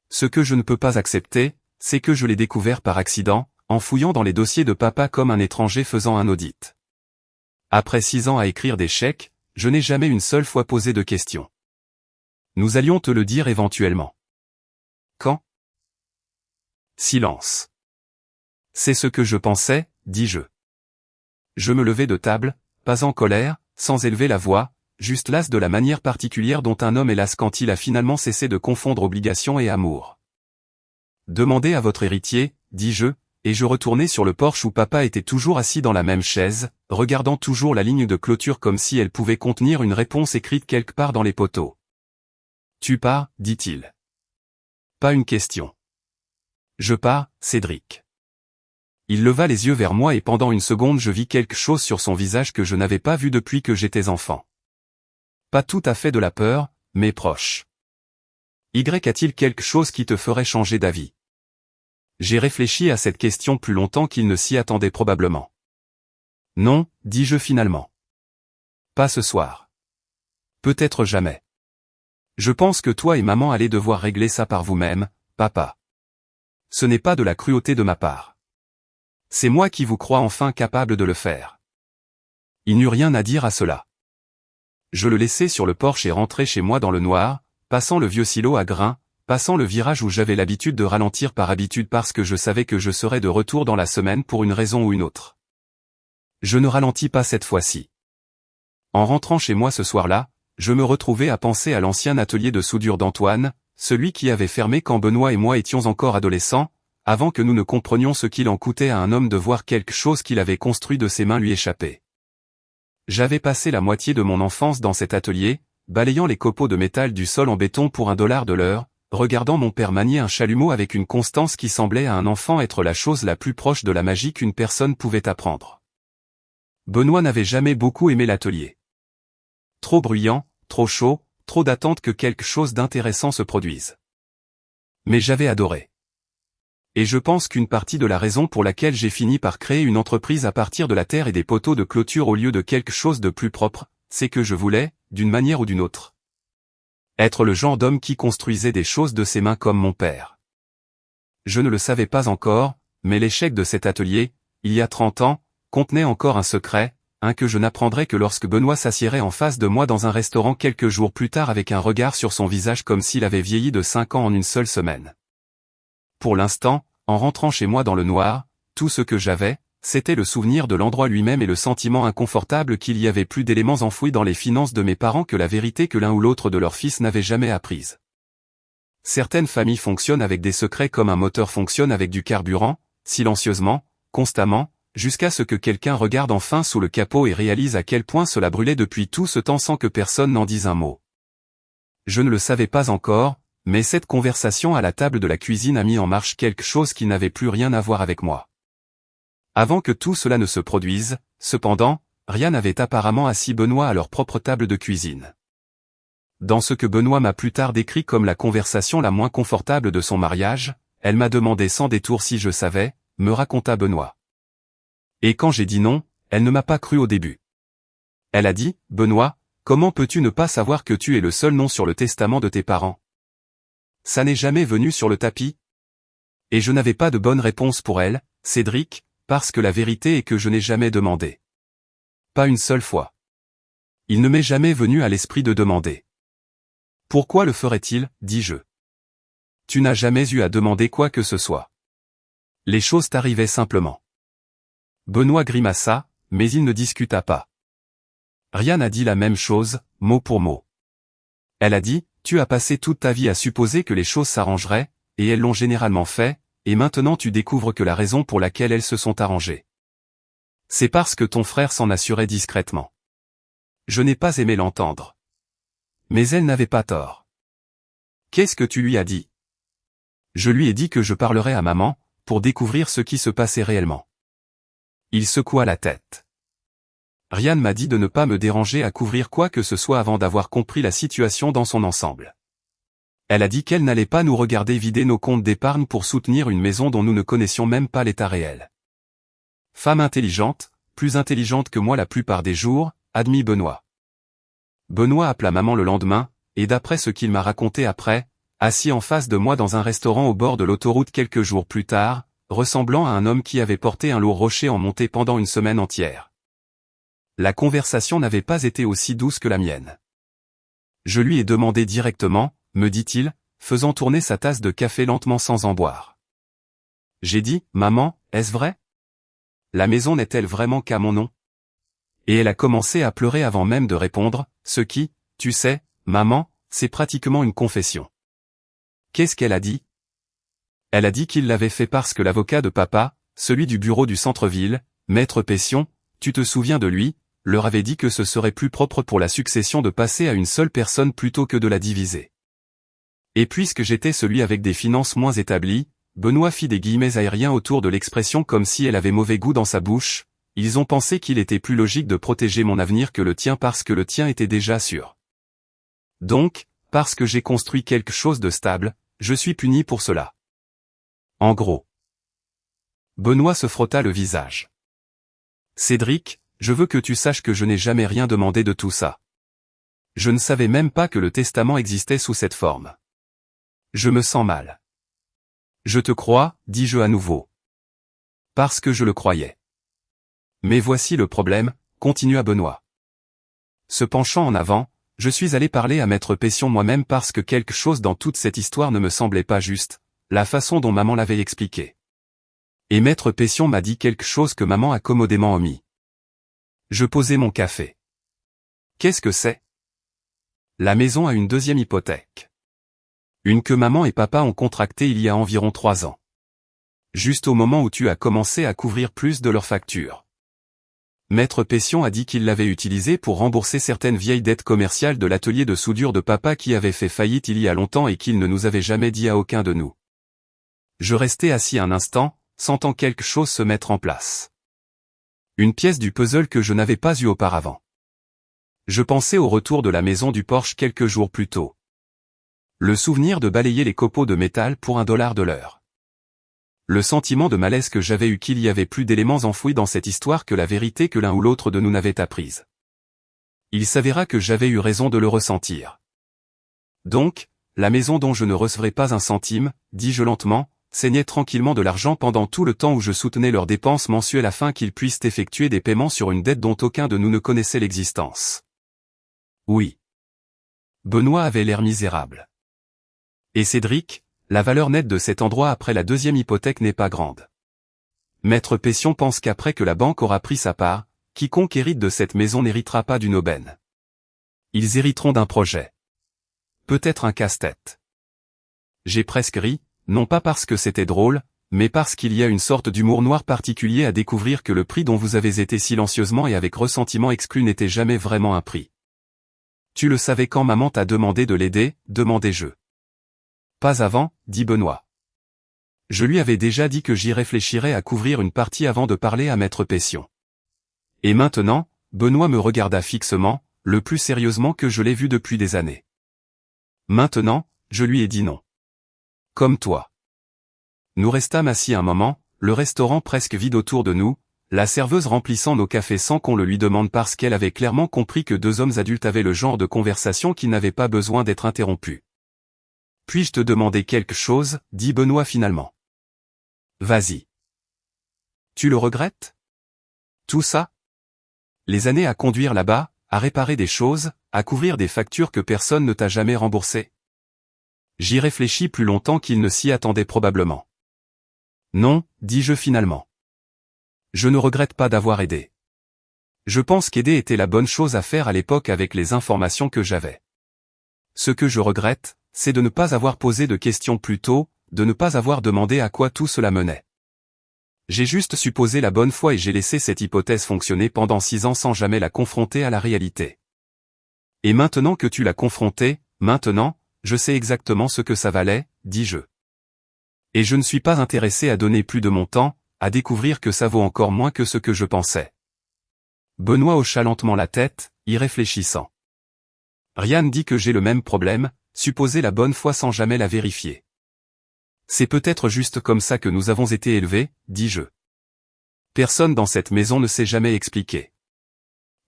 Ce que je ne peux pas accepter, c'est que je l'ai découvert par accident, en fouillant dans les dossiers de papa comme un étranger faisant un audit. Après 6 ans à écrire des chèques, je n'ai jamais une seule fois posé de questions. Nous allions te le dire éventuellement. Quand? Silence. C'est ce que je pensais, dis-je. Je me levai de table, pas en colère, sans élever la voix, juste las de la manière particulière dont un homme est las quand il a finalement cessé de confondre obligation et amour. Demandez à votre héritier, dis-je, et je retournai sur le porche où papa était toujours assis dans la même chaise, regardant toujours la ligne de clôture comme si elle pouvait contenir une réponse écrite quelque part dans les poteaux. Tu pars, dit-il. Pas une question. Je pars, Cédric. Il leva les yeux vers moi et pendant une seconde je vis quelque chose sur son visage que je n'avais pas vu depuis que j'étais enfant. Pas tout à fait de la peur, mais proche. Y a-t-il quelque chose qui te ferait changer d'avis? J'ai réfléchi à cette question plus longtemps qu'il ne s'y attendait probablement. Non, dis-je finalement. Pas ce soir. Peut-être jamais. Je pense que toi et maman allez devoir régler ça par vous-même, papa. Ce n'est pas de la cruauté de ma part. C'est moi qui vous crois enfin capable de le faire. Il n'eut rien à dire à cela. Je le laissai sur le porche et rentrai chez moi dans le noir, passant le vieux silo à grains, passant le virage où j'avais l'habitude de ralentir par habitude parce que je savais que je serais de retour dans la semaine pour une raison ou une autre. Je ne ralentis pas cette fois-ci. En rentrant chez moi ce soir-là, je me retrouvai à penser à l'ancien atelier de soudure d'Antoine, celui qui avait fermé quand Benoît et moi étions encore adolescents, avant que nous ne comprenions ce qu'il en coûtait à un homme de voir quelque chose qu'il avait construit de ses mains lui échapper. J'avais passé la moitié de mon enfance dans cet atelier, balayant les copeaux de métal du sol en béton pour $1 de l'heure, regardant mon père manier un chalumeau avec une constance qui semblait à un enfant être la chose la plus proche de la magie qu'une personne pouvait apprendre. Benoît n'avait jamais beaucoup aimé l'atelier. Trop bruyant, trop chaud, trop d'attente que quelque chose d'intéressant se produise. Mais j'avais adoré. Et je pense qu'une partie de la raison pour laquelle j'ai fini par créer une entreprise à partir de la terre et des poteaux de clôture au lieu de quelque chose de plus propre, c'est que je voulais, d'une manière ou d'une autre, être le genre d'homme qui construisait des choses de ses mains comme mon père. Je ne le savais pas encore, mais l'échec de cet atelier, il y a 30 ans, contenait encore un secret, un que je n'apprendrai que lorsque Benoît s'assiérait en face de moi dans un restaurant quelques jours plus tard avec un regard sur son visage comme s'il avait vieilli de 5 ans en une seule semaine. Pour l'instant, en rentrant chez moi dans le noir, tout ce que j'avais, c'était le souvenir de l'endroit lui-même et le sentiment inconfortable qu'il y avait plus d'éléments enfouis dans les finances de mes parents que la vérité que l'un ou l'autre de leurs fils n'avait jamais apprise. Certaines familles fonctionnent avec des secrets comme un moteur fonctionne avec du carburant, silencieusement, constamment, jusqu'à ce que quelqu'un regarde enfin sous le capot et réalise à quel point cela brûlait depuis tout ce temps sans que personne n'en dise un mot. Je ne le savais pas encore, mais cette conversation à la table de la cuisine a mis en marche quelque chose qui n'avait plus rien à voir avec moi. Avant que tout cela ne se produise, cependant, Ryan avait apparemment assis Benoît à leur propre table de cuisine. Dans ce que Benoît m'a plus tard décrit comme la conversation la moins confortable de son mariage, elle m'a demandé sans détour si je savais, me raconta Benoît. Et quand j'ai dit non, elle ne m'a pas cru au début. Elle a dit, « Benoît, comment peux-tu ne pas savoir que tu es le seul nom sur le testament de tes parents ? Ça n'est jamais venu sur le tapis ?» Et je n'avais pas de bonne réponse pour elle, Cédric, parce que la vérité est que je n'ai jamais demandé. Pas une seule fois. Il ne m'est jamais venu à l'esprit de demander. Pourquoi le ferait-il, dis-je. Tu n'as jamais eu à demander quoi que ce soit. Les choses t'arrivaient simplement. Benoît grimaça, mais il ne discuta pas. Ryan a dit la même chose, mot pour mot. Elle a dit, tu as passé toute ta vie à supposer que les choses s'arrangeraient, et elles l'ont généralement fait, et maintenant tu découvres que la raison pour laquelle elles se sont arrangées. C'est parce que ton frère s'en assurait discrètement. Je n'ai pas aimé l'entendre. Mais elle n'avait pas tort. Qu'est-ce que tu lui as dit ? Je lui ai dit que je parlerais à maman, pour découvrir ce qui se passait réellement. Il secoua la tête. Ryan m'a dit de ne pas me déranger à couvrir quoi que ce soit avant d'avoir compris la situation dans son ensemble. Elle a dit qu'elle n'allait pas nous regarder vider nos comptes d'épargne pour soutenir une maison dont nous ne connaissions même pas l'état réel. Femme intelligente, plus intelligente que moi la plupart des jours, admit Benoît. Benoît appela maman le lendemain, et d'après ce qu'il m'a raconté après, assis en face de moi dans un restaurant au bord de l'autoroute quelques jours plus tard, ressemblant à un homme qui avait porté un lourd rocher en montée pendant une semaine entière. La conversation n'avait pas été aussi douce que la mienne. Je lui ai demandé directement, me dit-il, faisant tourner sa tasse de café lentement sans en boire. J'ai dit, maman, est-ce vrai ? La maison n'est-elle vraiment qu'à mon nom ? Et elle a commencé à pleurer avant même de répondre, ce qui, tu sais, maman, c'est pratiquement une confession. Qu'est-ce qu'elle a dit ? Elle a dit qu'il l'avait fait parce que l'avocat de papa, celui du bureau du centre-ville, Maître Pession, tu te souviens de lui, leur avait dit que ce serait plus propre pour la succession de passer à une seule personne plutôt que de la diviser. Et puisque j'étais celui avec des finances moins établies, Benoît fit des guillemets aériens autour de l'expression comme si elle avait mauvais goût dans sa bouche, ils ont pensé qu'il était plus logique de protéger mon avenir que le tien parce que le tien était déjà sûr. Donc, parce que j'ai construit quelque chose de stable, je suis puni pour cela. En gros. Benoît se frotta le visage. Cédric, je veux que tu saches que je n'ai jamais rien demandé de tout ça. Je ne savais même pas que le testament existait sous cette forme. Je me sens mal. Je te crois, dis-je à nouveau. Parce que je le croyais. Mais voici le problème, continua Benoît. Se penchant en avant, je suis allé parler à Maître Pession moi-même parce que quelque chose dans toute cette histoire ne me semblait pas juste, la façon dont maman l'avait expliqué. Et Maître Pession m'a dit quelque chose que maman a commodément omis. Je posai mon café. Qu'est-ce que c'est ? La maison a une deuxième hypothèque. Une que maman et papa ont contractée il y a environ 3 ans. Juste au moment où tu as commencé à couvrir plus de leurs factures. Maître Pession a dit qu'il l'avait utilisée pour rembourser certaines vieilles dettes commerciales de l'atelier de soudure de papa qui avait fait faillite il y a longtemps et qu'il ne nous avait jamais dit à aucun de nous. Je restai assis un instant, sentant quelque chose se mettre en place. Une pièce du puzzle que je n'avais pas eue auparavant. Je pensais au retour de la maison du Porsche quelques jours plus tôt. Le souvenir de balayer les copeaux de métal pour $1 de l'heure. Le sentiment de malaise que j'avais eu qu'il y avait plus d'éléments enfouis dans cette histoire que la vérité que l'un ou l'autre de nous n'avait apprise. Il s'avéra que j'avais eu raison de le ressentir. Donc, la maison dont je ne recevrai pas un centime, dis-je lentement, saignait tranquillement de l'argent pendant tout le temps où je soutenais leurs dépenses mensuelles afin qu'ils puissent effectuer des paiements sur une dette dont aucun de nous ne connaissait l'existence. Oui. Benoît avait l'air misérable. Et Cédric, la valeur nette de cet endroit après la deuxième hypothèque n'est pas grande. Maître Pession pense qu'après que la banque aura pris sa part, quiconque hérite de cette maison n'héritera pas d'une aubaine. Ils hériteront d'un projet. Peut-être un casse-tête. J'ai presque ri, non pas parce que c'était drôle, mais parce qu'il y a une sorte d'humour noir particulier à découvrir que le prix dont vous avez été silencieusement et avec ressentiment exclu n'était jamais vraiment un prix. Tu le savais quand maman t'a demandé de l'aider, demandai-je. Pas avant, dit Benoît. Je lui avais déjà dit que j'y réfléchirais à couvrir une partie avant de parler à Maître Pession. Et maintenant, Benoît me regarda fixement, le plus sérieusement que je l'ai vu depuis des années. Maintenant, je lui ai dit non. Comme toi. Nous restâmes assis un moment, le restaurant presque vide autour de nous, la serveuse remplissant nos cafés sans qu'on le lui demande parce qu'elle avait clairement compris que deux hommes adultes avaient le genre de conversation qui n'avait pas besoin d'être interrompu. Puis-je te demander quelque chose, dit Benoît finalement. Vas-y. Tu le regrettes? Tout ça? Les années à conduire là-bas, à réparer des choses, à couvrir des factures que personne ne t'a jamais remboursées? J'y réfléchis plus longtemps qu'il ne s'y attendait probablement. Non, dis-je finalement. Je ne regrette pas d'avoir aidé. Je pense qu'aider était la bonne chose à faire à l'époque avec les informations que j'avais. Ce que je regrette, c'est de ne pas avoir posé de questions plus tôt, de ne pas avoir demandé à quoi tout cela menait. J'ai juste supposé la bonne foi et j'ai laissé cette hypothèse fonctionner pendant 6 ans sans jamais la confronter à la réalité. Et maintenant que tu l'as confrontée, maintenant, je sais exactement ce que ça valait, dis-je. Et je ne suis pas intéressé à donner plus de mon temps, à découvrir que ça vaut encore moins que ce que je pensais. Benoît hocha lentement la tête, y réfléchissant. Ryan dit que j'ai le même problème, supposer la bonne foi sans jamais la vérifier. C'est peut-être juste comme ça que nous avons été élevés, dis-je. Personne dans cette maison ne s'est jamais expliqué.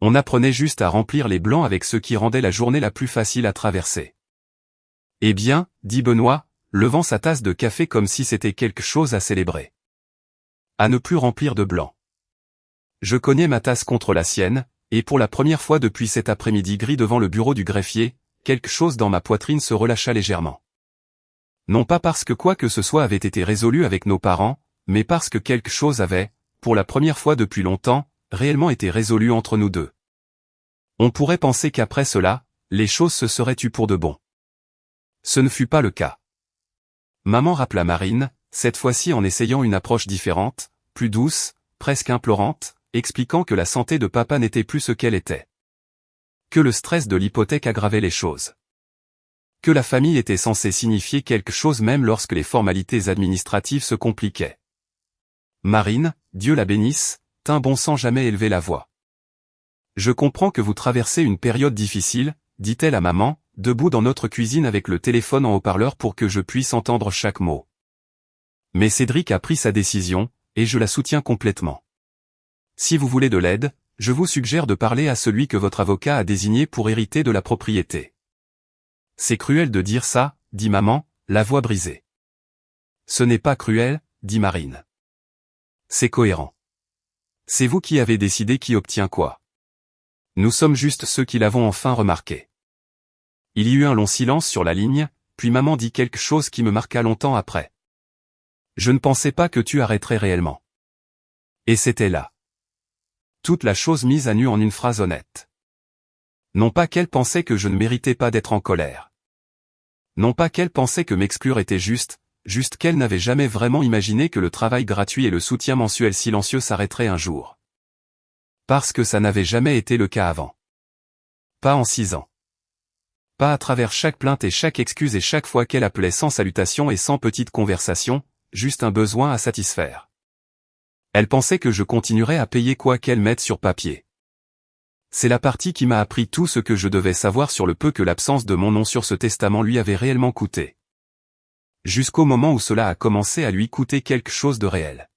On apprenait juste à remplir les blancs avec ce qui rendait la journée la plus facile à traverser. Eh bien, dit Benoît, levant sa tasse de café comme si c'était quelque chose à célébrer. À ne plus remplir de blanc. Je cognai ma tasse contre la sienne, et pour la première fois depuis cet après-midi gris devant le bureau du greffier, quelque chose dans ma poitrine se relâcha légèrement. Non pas parce que quoi que ce soit avait été résolu avec nos parents, mais parce que quelque chose avait, pour la première fois depuis longtemps, réellement été résolu entre nous deux. On pourrait penser qu'après cela, les choses se seraient tues pour de bon. Ce ne fut pas le cas. Maman rappela Marine, cette fois-ci en essayant une approche différente, plus douce, presque implorante, expliquant que la santé de papa n'était plus ce qu'elle était. Que le stress de l'hypothèque aggravait les choses. Que la famille était censée signifier quelque chose même lorsque les formalités administratives se compliquaient. Marine, Dieu la bénisse, tint bon sans jamais élever la voix. Je comprends que vous traversez une période difficile, dit-elle à maman, debout dans notre cuisine avec le téléphone en haut-parleur pour que je puisse entendre chaque mot. Mais Cédric a pris sa décision, et je la soutiens complètement. Si vous voulez de l'aide, je vous suggère de parler à celui que votre avocat a désigné pour hériter de la propriété. C'est cruel de dire ça, dit maman, la voix brisée. Ce n'est pas cruel, dit Marine. C'est cohérent. C'est vous qui avez décidé qui obtient quoi. Nous sommes juste ceux qui l'avons enfin remarqué. Il y eut un long silence sur la ligne, puis maman dit quelque chose qui me marqua longtemps après. Je ne pensais pas que tu arrêterais réellement. Et c'était là. Toute la chose mise à nu en une phrase honnête. Non pas qu'elle pensait que je ne méritais pas d'être en colère. Non pas qu'elle pensait que m'exclure était juste qu'elle n'avait jamais vraiment imaginé que le travail gratuit et le soutien mensuel silencieux s'arrêteraient un jour. Parce que ça n'avait jamais été le cas avant. Pas en 6 ans. Pas à travers chaque plainte et chaque excuse et chaque fois qu'elle appelait sans salutation et sans petite conversation, juste un besoin à satisfaire. Elle pensait que je continuerais à payer quoi qu'elle mette sur papier. C'est la partie qui m'a appris tout ce que je devais savoir sur le peu que l'absence de mon nom sur ce testament lui avait réellement coûté. Jusqu'au moment où cela a commencé à lui coûter quelque chose de réel.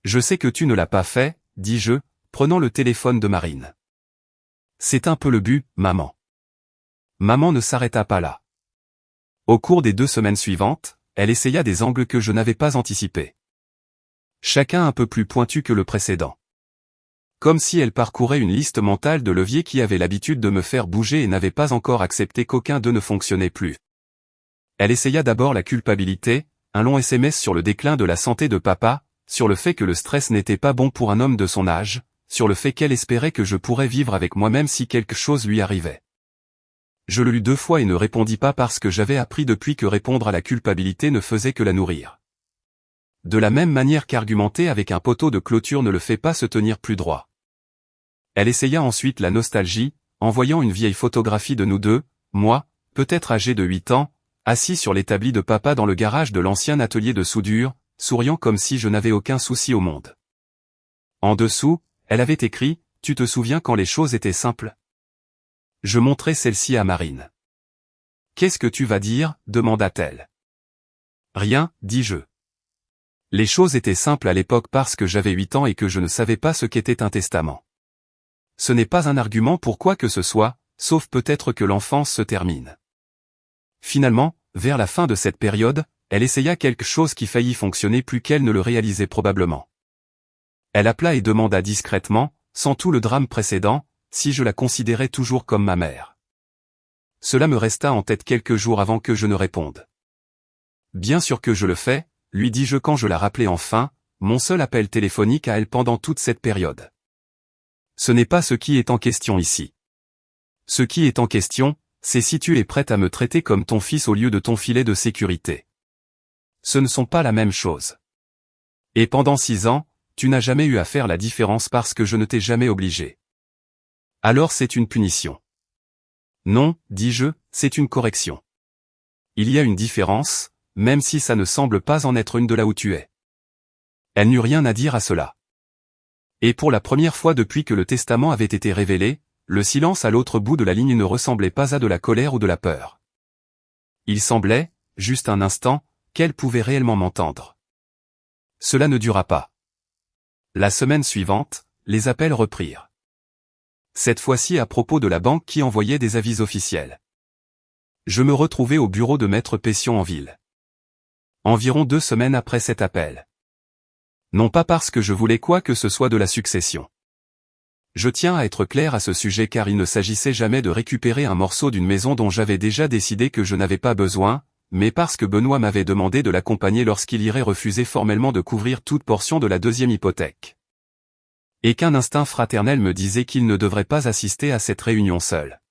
Je sais que tu ne l'as pas fait, dis-je, prenant le téléphone de Marine. C'est un peu le but, maman. Maman ne s'arrêta pas là. Au cours des 2 semaines suivantes, elle essaya des angles que je n'avais pas anticipés. Chacun un peu plus pointu que le précédent. Comme si elle parcourait une liste mentale de leviers qui avaient l'habitude de me faire bouger et n'avait pas encore accepté qu'aucun d'eux ne fonctionnait plus. Elle essaya d'abord la culpabilité, un long SMS sur le déclin de la santé de papa, sur le fait que le stress n'était pas bon pour un homme de son âge, sur le fait qu'elle espérait que je pourrais vivre avec moi-même si quelque chose lui arrivait. Je le lus 2 fois et ne répondis pas parce que j'avais appris depuis que répondre à la culpabilité ne faisait que la nourrir. De la même manière qu'argumenter avec un poteau de clôture ne le fait pas se tenir plus droit. Elle essaya ensuite la nostalgie, en voyant une vieille photographie de nous deux, moi, peut-être âgé de 8 ans, assis sur l'établi de papa dans le garage de l'ancien atelier de soudure, souriant comme si je n'avais aucun souci au monde. En dessous, elle avait écrit « Tu te souviens quand les choses étaient simples ?» Je montrai celle-ci à Marine. « Qu'est-ce que tu vas dire ?» demanda-t-elle. « Rien, dis-je. Les choses étaient simples à l'époque parce que j'avais 8 ans et que je ne savais pas ce qu'était un testament. Ce n'est pas un argument pour quoi que ce soit, sauf peut-être que l'enfance se termine. Finalement, vers la fin de cette période, elle essaya quelque chose qui faillit fonctionner plus qu'elle ne le réalisait probablement. Elle appela et demanda discrètement, sans tout le drame précédent, si je la considérais toujours comme ma mère. Cela me resta en tête quelques jours avant que je ne réponde. Bien sûr que je le fais, lui dis-je quand je la rappelai enfin, mon seul appel téléphonique à elle pendant toute cette période. Ce n'est pas ce qui est en question ici. Ce qui est en question, c'est si tu es prête à me traiter comme ton fils au lieu de ton filet de sécurité. Ce ne sont pas la même chose. Et pendant 6 ans, tu n'as jamais eu à faire la différence parce que je ne t'ai jamais obligé. Alors c'est une punition. Non, dis-je, c'est une correction. Il y a une différence, même si ça ne semble pas en être une de là où tu es. Elle n'eut rien à dire à cela. Et pour la première fois depuis que le testament avait été révélé, le silence à l'autre bout de la ligne ne ressemblait pas à de la colère ou de la peur. Il semblait, juste un instant, qu'elle pouvait réellement m'entendre. Cela ne dura pas. La semaine suivante, les appels reprirent. Cette fois-ci à propos de la banque qui envoyait des avis officiels. Je me retrouvai au bureau de Maître Pession en ville. Environ 2 semaines après cet appel. Non pas parce que je voulais quoi que ce soit de la succession. Je tiens à être clair à ce sujet car il ne s'agissait jamais de récupérer un morceau d'une maison dont j'avais déjà décidé que je n'avais pas besoin, mais parce que Benoît m'avait demandé de l'accompagner lorsqu'il irait refuser formellement de couvrir toute portion de la 2e hypothèque. Et qu'un instinct fraternel me disait qu'il ne devrait pas assister à cette réunion seul.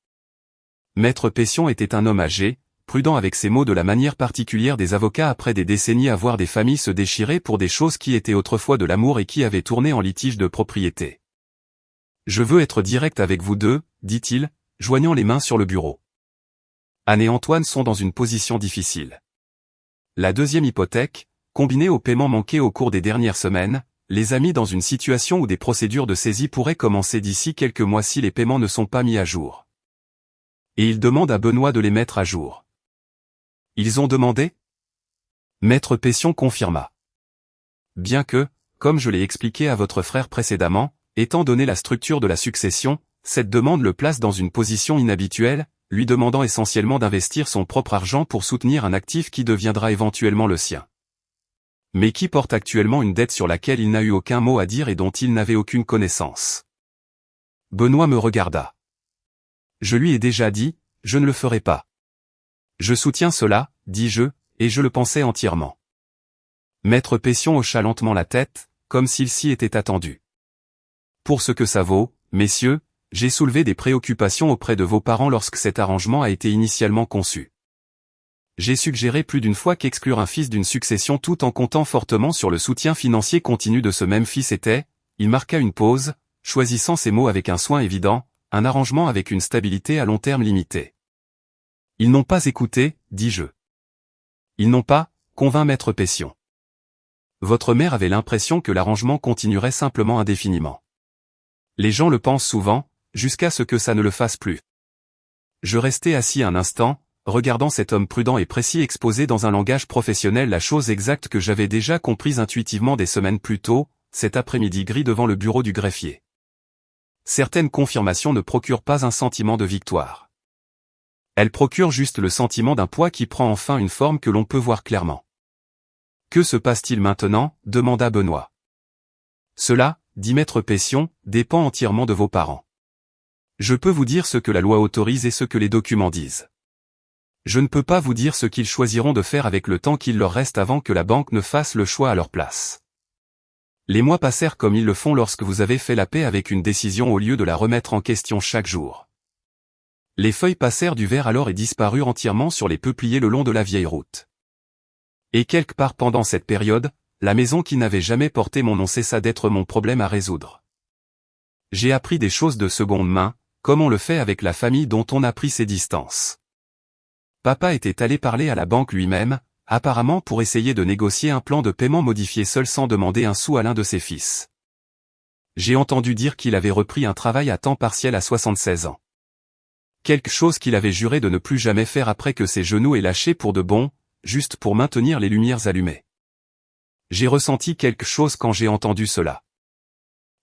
Maître Pession était un homme âgé, prudent avec ses mots de la manière particulière des avocats après des décennies à voir des familles se déchirer pour des choses qui étaient autrefois de l'amour et qui avaient tourné en litige de propriété. « Je veux être direct avec vous deux, dit-il, joignant les mains sur le bureau. Anne et Antoine sont dans une position difficile. La 2e hypothèque, combinée aux paiements manqués au cours des dernières semaines, les a mis dans une situation où des procédures de saisie pourraient commencer d'ici quelques mois si les paiements ne sont pas mis à jour. Et ils demandent à Benoît de les mettre à jour. Ils ont demandé ? Maître Pession confirma. Bien que, comme je l'ai expliqué à votre frère précédemment, étant donné la structure de la succession, cette demande le place dans une position inhabituelle, lui demandant essentiellement d'investir son propre argent pour soutenir un actif qui deviendra éventuellement le sien. Mais qui porte actuellement une dette sur laquelle il n'a eu aucun mot à dire et dont il n'avait aucune connaissance. Benoît me regarda. Je lui ai déjà dit, je ne le ferai pas. Je soutiens cela, dis-je, et je le pensais entièrement. Maître Pession hocha lentement la tête, comme s'il s'y était attendu. Pour ce que ça vaut, messieurs, j'ai soulevé des préoccupations auprès de vos parents lorsque cet arrangement a été initialement conçu. J'ai suggéré plus d'une fois qu'exclure un fils d'une succession tout en comptant fortement sur le soutien financier continu de ce même fils était, il marqua une pause, choisissant ses mots avec un soin évident, un arrangement avec une stabilité à long terme limitée. Ils n'ont pas écouté, dis-je. Ils n'ont pas, convint Maître Pession. Votre mère avait l'impression que l'arrangement continuerait simplement indéfiniment. Les gens le pensent souvent, jusqu'à ce que ça ne le fasse plus. Je restai assis un instant, regardant cet homme prudent et précis exposer dans un langage professionnel la chose exacte que j'avais déjà comprise intuitivement des semaines plus tôt, cet après-midi gris devant le bureau du greffier. Certaines confirmations ne procurent pas un sentiment de victoire. Elles procurent juste le sentiment d'un poids qui prend enfin une forme que l'on peut voir clairement. Que se passe-t-il maintenant ? Demanda Benoît. Cela, dit maître Pession, dépend entièrement de vos parents. Je peux vous dire ce que la loi autorise et ce que les documents disent. Je ne peux pas vous dire ce qu'ils choisiront de faire avec le temps qu'il leur reste avant que la banque ne fasse le choix à leur place. Les mois passèrent comme ils le font lorsque vous avez fait la paix avec une décision au lieu de la remettre en question chaque jour. Les feuilles passèrent du vert alors et disparurent entièrement sur les peupliers le long de la vieille route. Et quelque part pendant cette période, la maison qui n'avait jamais porté mon nom cessa d'être mon problème à résoudre. J'ai appris des choses de seconde main, comme on le fait avec la famille dont on a pris ses distances. Papa était allé parler à la banque lui-même, apparemment pour essayer de négocier un plan de paiement modifié seul sans demander un sou à l'un de ses fils. J'ai entendu dire qu'il avait repris un travail à temps partiel à 76 ans. Quelque chose qu'il avait juré de ne plus jamais faire après que ses genoux aient lâché pour de bon, juste pour maintenir les lumières allumées. J'ai ressenti quelque chose quand j'ai entendu cela.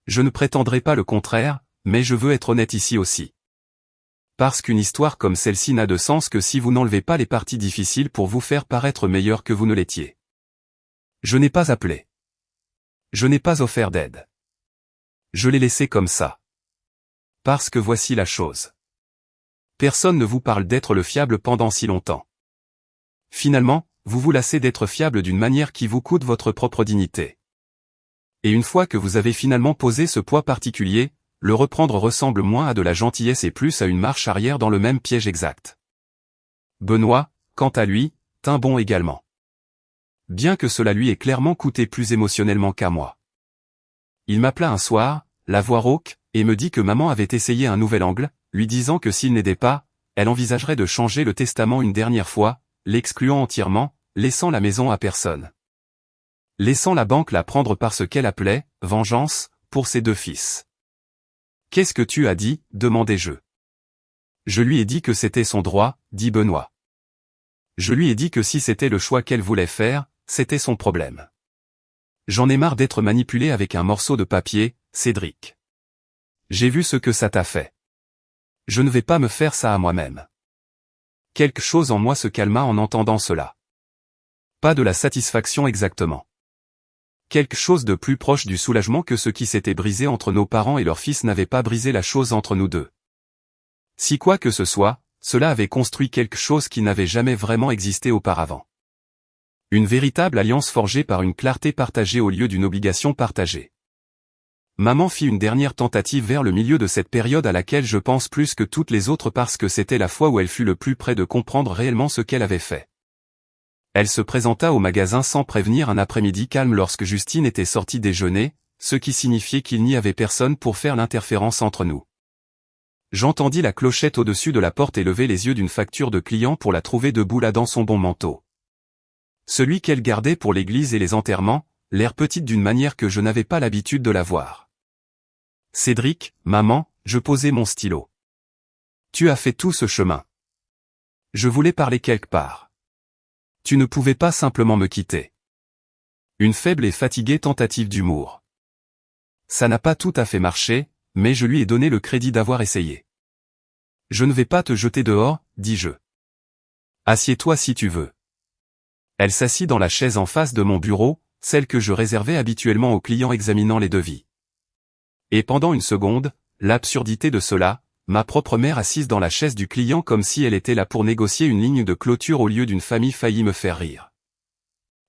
Je ne prétendrai pas le contraire, mais je veux être honnête ici aussi. Parce qu'une histoire comme celle-ci n'a de sens que si vous n'enlevez pas les parties difficiles pour vous faire paraître meilleur que vous ne l'étiez. Je n'ai pas appelé. Je n'ai pas offert d'aide. Je l'ai laissé comme ça. Parce que voici la chose. Personne ne vous parle d'être le fiable pendant si longtemps. Finalement, vous vous lassez d'être fiable d'une manière qui vous coûte votre propre dignité. Et une fois que vous avez finalement posé ce poids particulier, le reprendre ressemble moins à de la gentillesse et plus à une marche arrière dans le même piège exact. Benoît, quant à lui, tint bon également. Bien que cela lui ait clairement coûté plus émotionnellement qu'à moi. Il m'appela un soir, la voix rauque, et me dit que maman avait essayé un nouvel angle, lui disant que s'il n'aidait pas, elle envisagerait de changer le testament une dernière fois, l'excluant entièrement, laissant la maison à personne. Laissant la banque la prendre par ce qu'elle appelait « vengeance » pour ses deux fils. « Qu'est-ce que tu as dit » demandai-je. Je lui ai dit que c'était son droit, dit Benoît. Je lui ai dit que si c'était le choix qu'elle voulait faire, c'était son problème. J'en ai marre d'être manipulé avec un morceau de papier, Cédric. J'ai vu ce que ça t'a fait. Je ne vais pas me faire ça à moi-même. Quelque chose en moi se calma en entendant cela. Pas de la satisfaction exactement. Quelque chose de plus proche du soulagement que ce qui s'était brisé entre nos parents et leurs fils n'avait pas brisé la chose entre nous deux. Si quoi que ce soit, cela avait construit quelque chose qui n'avait jamais vraiment existé auparavant. Une véritable alliance forgée par une clarté partagée au lieu d'une obligation partagée. Maman fit une dernière tentative vers le milieu de cette période à laquelle je pense plus que toutes les autres parce que c'était la fois où elle fut le plus près de comprendre réellement ce qu'elle avait fait. Elle se présenta au magasin sans prévenir un après-midi calme lorsque Justine était sortie déjeuner, ce qui signifiait qu'il n'y avait personne pour faire l'interférence entre nous. J'entendis la clochette au-dessus de la porte et lever les yeux d'une facture de client pour la trouver debout là dans son bon manteau. Celui qu'elle gardait pour l'église et les enterrements, l'air petite d'une manière que je n'avais pas l'habitude de la voir. Cédric, maman, je posai mon stylo. Tu as fait tout ce chemin. Je voulais parler quelque part. Tu ne pouvais pas simplement me quitter. Une faible et fatiguée tentative d'humour. Ça n'a pas tout à fait marché, mais je lui ai donné le crédit d'avoir essayé. Je ne vais pas te jeter dehors, dis-je. Assieds-toi si tu veux. Elle s'assit dans la chaise en face de mon bureau, celle que je réservais habituellement aux clients examinant les devis. Et pendant une seconde, l'absurdité de cela, ma propre mère assise dans la chaise du client comme si elle était là pour négocier une ligne de clôture au lieu d'une famille faillit me faire rire.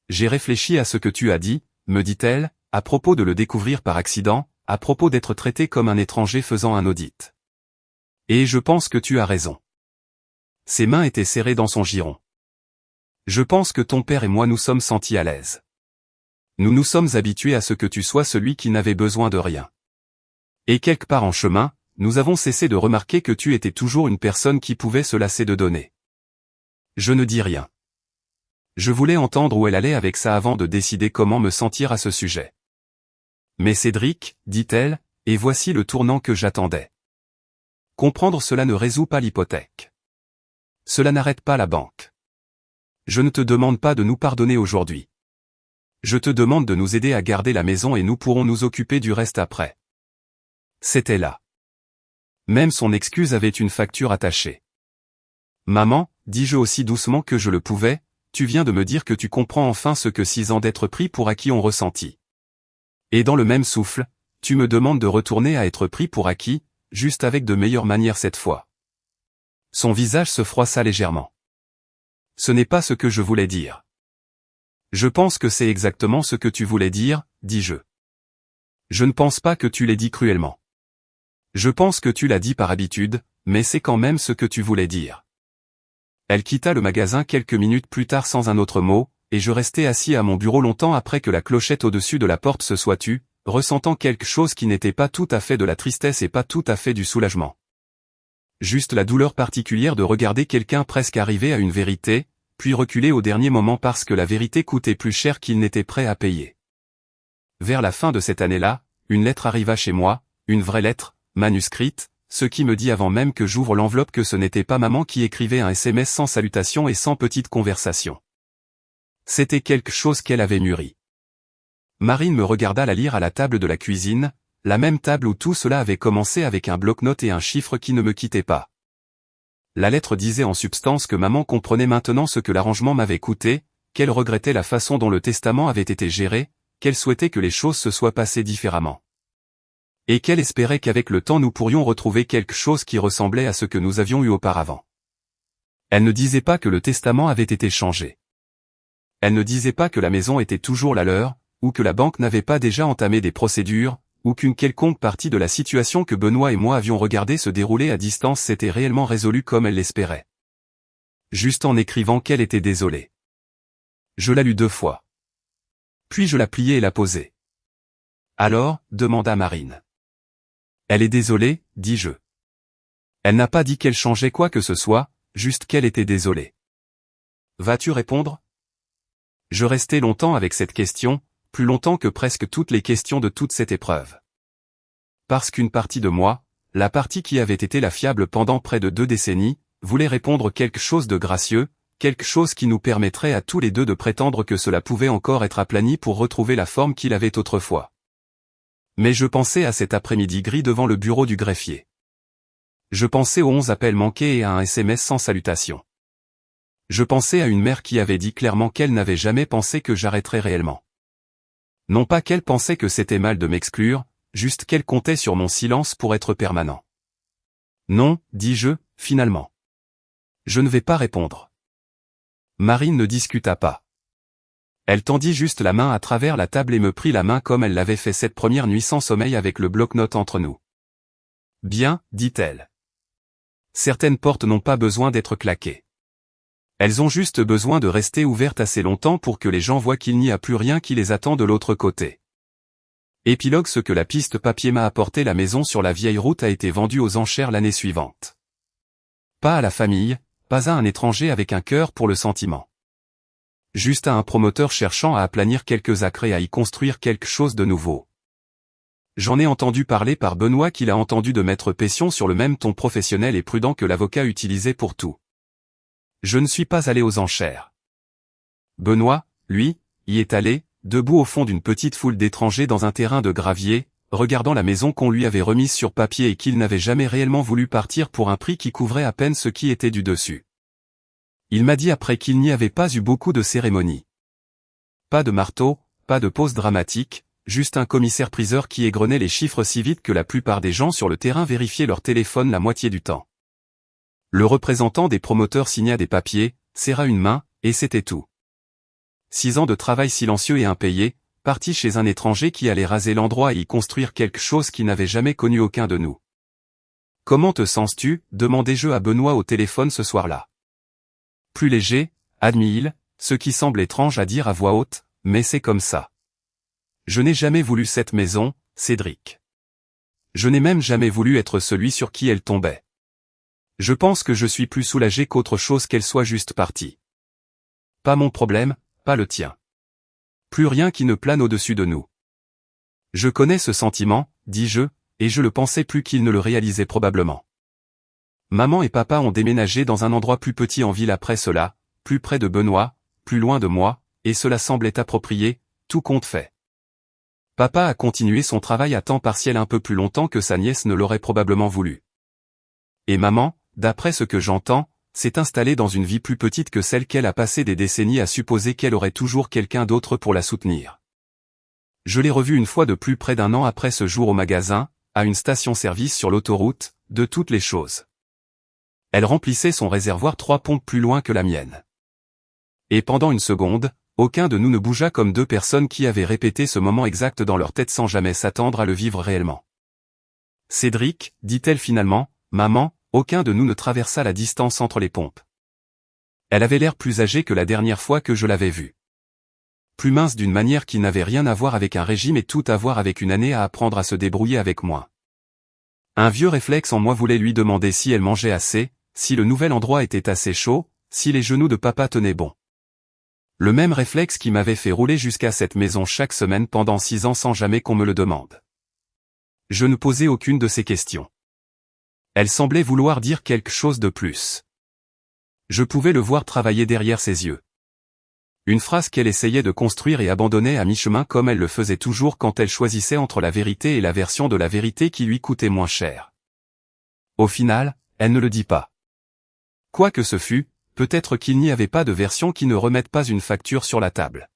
J'ai réfléchi à ce que tu as dit, me dit-elle, à propos de le découvrir par accident, à propos d'être traité comme un étranger faisant un audit. Et je pense que tu as raison. Ses mains étaient serrées dans son giron. Je pense que ton père et moi nous sommes sentis à l'aise. Nous nous sommes habitués à ce que tu sois celui qui n'avait besoin de rien. Et quelque part en chemin, nous avons cessé de remarquer que tu étais toujours une personne qui pouvait se lasser de donner. Je ne dis rien. Je voulais entendre où elle allait avec ça avant de décider comment me sentir à ce sujet. Mais Cédric, dit-elle, et voici le tournant que j'attendais. Comprendre cela ne résout pas l'hypothèque. Cela n'arrête pas la banque. Je ne te demande pas de nous pardonner aujourd'hui. Je te demande de nous aider à garder la maison et nous pourrons nous occuper du reste après. C'était là. Même son excuse avait une facture attachée. Maman, dis-je aussi doucement que je le pouvais, tu viens de me dire que tu comprends enfin ce que 6 ans d'être pris pour acquis ont ressenti. Et dans le même souffle, tu me demandes de retourner à être pris pour acquis, juste avec de meilleures manières cette fois. Son visage se froissa légèrement. Ce n'est pas ce que je voulais dire. Je pense que c'est exactement ce que tu voulais dire, dis-je. Je ne pense pas que tu l'aies dit cruellement. Je pense que tu l'as dit par habitude, mais c'est quand même ce que tu voulais dire. Elle quitta le magasin quelques minutes plus tard sans un autre mot, et je restai assis à mon bureau longtemps après que la clochette au-dessus de la porte se soit tue, ressentant quelque chose qui n'était pas tout à fait de la tristesse et pas tout à fait du soulagement. Juste la douleur particulière de regarder quelqu'un presque arriver à une vérité, puis reculer au dernier moment parce que la vérité coûtait plus cher qu'il n'était prêt à payer. Vers la fin de cette année-là, une lettre arriva chez moi, une vraie lettre, manuscrite, ce qui me dit avant même que j'ouvre l'enveloppe que ce n'était pas maman qui écrivait un SMS sans salutation et sans petite conversation. C'était quelque chose qu'elle avait mûri. Marine me regarda la lire à la table de la cuisine, la même table où tout cela avait commencé avec un bloc-notes et un chiffre qui ne me quittait pas. La lettre disait en substance que maman comprenait maintenant ce que l'arrangement m'avait coûté, qu'elle regrettait la façon dont le testament avait été géré, qu'elle souhaitait que les choses se soient passées différemment. Et qu'elle espérait qu'avec le temps nous pourrions retrouver quelque chose qui ressemblait à ce que nous avions eu auparavant. Elle ne disait pas que le testament avait été changé. Elle ne disait pas que la maison était toujours la leur, ou que la banque n'avait pas déjà entamé des procédures, ou qu'une quelconque partie de la situation que Benoît et moi avions regardé se dérouler à distance s'était réellement résolue comme elle l'espérait. Juste en écrivant qu'elle était désolée. Je la lus 2 fois. Puis je la pliai et la posai. Alors, demanda Marine. Elle est désolée, dis-je. Elle n'a pas dit qu'elle changeait quoi que ce soit, juste qu'elle était désolée. Vas-tu répondre? Je restai longtemps avec cette question, plus longtemps que presque toutes les questions de toute cette épreuve. Parce qu'une partie de moi, la partie qui avait été la fiable pendant près de 2 décennies, voulait répondre quelque chose de gracieux, quelque chose qui nous permettrait à tous les deux de prétendre que cela pouvait encore être aplani pour retrouver la forme qu'il avait autrefois. Mais je pensais à cet après-midi gris devant le bureau du greffier. Je pensais aux 11 appels manqués et à un SMS sans salutation. Je pensais à une mère qui avait dit clairement qu'elle n'avait jamais pensé que j'arrêterais réellement. Non pas qu'elle pensait que c'était mal de m'exclure, juste qu'elle comptait sur mon silence pour être permanent. Non, dis-je, finalement. Je ne vais pas répondre. Marine ne discuta pas. Elle tendit juste la main à travers la table et me prit la main comme elle l'avait fait cette première nuit sans sommeil avec le bloc-notes entre nous. Bien, dit-elle. Certaines portes n'ont pas besoin d'être claquées. Elles ont juste besoin de rester ouvertes assez longtemps pour que les gens voient qu'il n'y a plus rien qui les attend de l'autre côté. Épilogue: ce que la piste papier m'a apporté. La maison sur la vieille route a été vendue aux enchères l'année suivante. Pas à la famille, pas à un étranger avec un cœur pour le sentiment. Juste à un promoteur cherchant à aplanir quelques acres et à y construire quelque chose de nouveau. J'en ai entendu parler par Benoît qu'il a entendu de Maître Pession sur le même ton professionnel et prudent que l'avocat utilisait pour tout. Je ne suis pas allé aux enchères. Benoît, lui, y est allé, debout au fond d'une petite foule d'étrangers dans un terrain de gravier, regardant la maison qu'on lui avait remise sur papier et qu'il n'avait jamais réellement voulu partir pour un prix qui couvrait à peine ce qui était du dessus. Il m'a dit après qu'il n'y avait pas eu beaucoup de cérémonies. Pas de marteau, pas de pause dramatique, juste un commissaire-priseur qui égrenait les chiffres si vite que la plupart des gens sur le terrain vérifiaient leur téléphone la moitié du temps. Le représentant des promoteurs signa des papiers, serra une main, et c'était tout. 6 ans de travail silencieux et impayé, parti chez un étranger qui allait raser l'endroit et y construire quelque chose qui n'avait jamais connu aucun de nous. « Comment te sens-tu » demandai-je à Benoît au téléphone ce soir-là. Plus léger, admit-il, ce qui semble étrange à dire à voix haute, mais c'est comme ça. Je n'ai jamais voulu cette maison, Cédric. Je n'ai même jamais voulu être celui sur qui elle tombait. Je pense que je suis plus soulagé qu'autre chose qu'elle soit juste partie. Pas mon problème, pas le tien. Plus rien qui ne plane au-dessus de nous. Je connais ce sentiment, dis-je, et je le pensais plus qu'il ne le réalisait probablement. Maman et papa ont déménagé dans un endroit plus petit en ville après cela, plus près de Benoît, plus loin de moi, et cela semblait approprié, tout compte fait. Papa a continué son travail à temps partiel un peu plus longtemps que sa nièce ne l'aurait probablement voulu. Et maman, d'après ce que j'entends, s'est installée dans une vie plus petite que celle qu'elle a passé des décennies à supposer qu'elle aurait toujours quelqu'un d'autre pour la soutenir. Je l'ai revue une fois de plus près d'un an après ce jour au magasin, à une station-service sur l'autoroute, de toutes les choses. Elle remplissait son réservoir 3 pompes plus loin que la mienne. Et pendant une seconde, aucun de nous ne bougea comme deux personnes qui avaient répété ce moment exact dans leur tête sans jamais s'attendre à le vivre réellement. Cédric, dit-elle finalement, maman, aucun de nous ne traversa la distance entre les pompes. Elle avait l'air plus âgée que la dernière fois que je l'avais vue. Plus mince d'une manière qui n'avait rien à voir avec un régime et tout à voir avec une année à apprendre à se débrouiller avec moins. Un vieux réflexe en moi voulait lui demander si elle mangeait assez, si le nouvel endroit était assez chaud, si les genoux de papa tenaient bon. Le même réflexe qui m'avait fait rouler jusqu'à cette maison chaque semaine pendant 6 ans sans jamais qu'on me le demande. Je ne posais aucune de ces questions. Elle semblait vouloir dire quelque chose de plus. Je pouvais le voir travailler derrière ses yeux. Une phrase qu'elle essayait de construire et abandonnait à mi-chemin comme elle le faisait toujours quand elle choisissait entre la vérité et la version de la vérité qui lui coûtait moins cher. Au final, elle ne le dit pas. Quoi que ce fût, peut-être qu'il n'y avait pas de version qui ne remette pas une facture sur la table.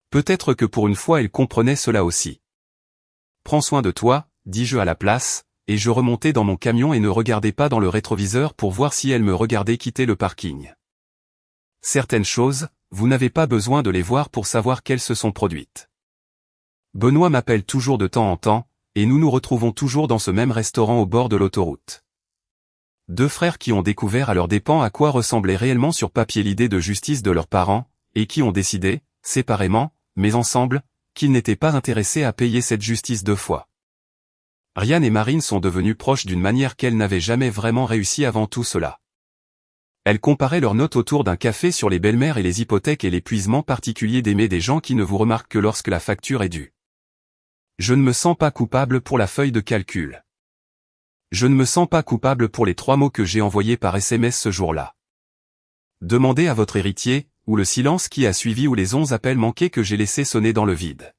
Peut-être que pour une fois elle comprenait cela aussi. Prends soin de toi, dis-je à la place, et je remontai dans mon camion et ne regardai pas dans le rétroviseur pour voir si elle me regardait quitter le parking. Certaines choses, vous n'avez pas besoin de les voir pour savoir qu'elles se sont produites. Benoît m'appelle toujours de temps en temps, et nous nous retrouvons toujours dans ce même restaurant au bord de l'autoroute. Deux frères qui ont découvert à leurs dépens à quoi ressemblait réellement sur papier l'idée de justice de leurs parents, et qui ont décidé, séparément, mais ensemble, qu'ils n'étaient pas intéressés à payer cette justice 2 fois. Ryan et Marine sont devenus proches d'une manière qu'elles n'avaient jamais vraiment réussi avant tout cela. Elles comparaient leurs notes autour d'un café sur les belles-mères et les hypothèques et l'épuisement particulier d'aimer des gens qui ne vous remarquent que lorsque la facture est due. Je ne me sens pas coupable pour la feuille de calcul. Je ne me sens pas coupable pour les 3 mots que j'ai envoyés par SMS ce jour-là. Demandez à votre héritier, ou le silence qui a suivi ou les 11 appels manqués que j'ai laissés sonner dans le vide.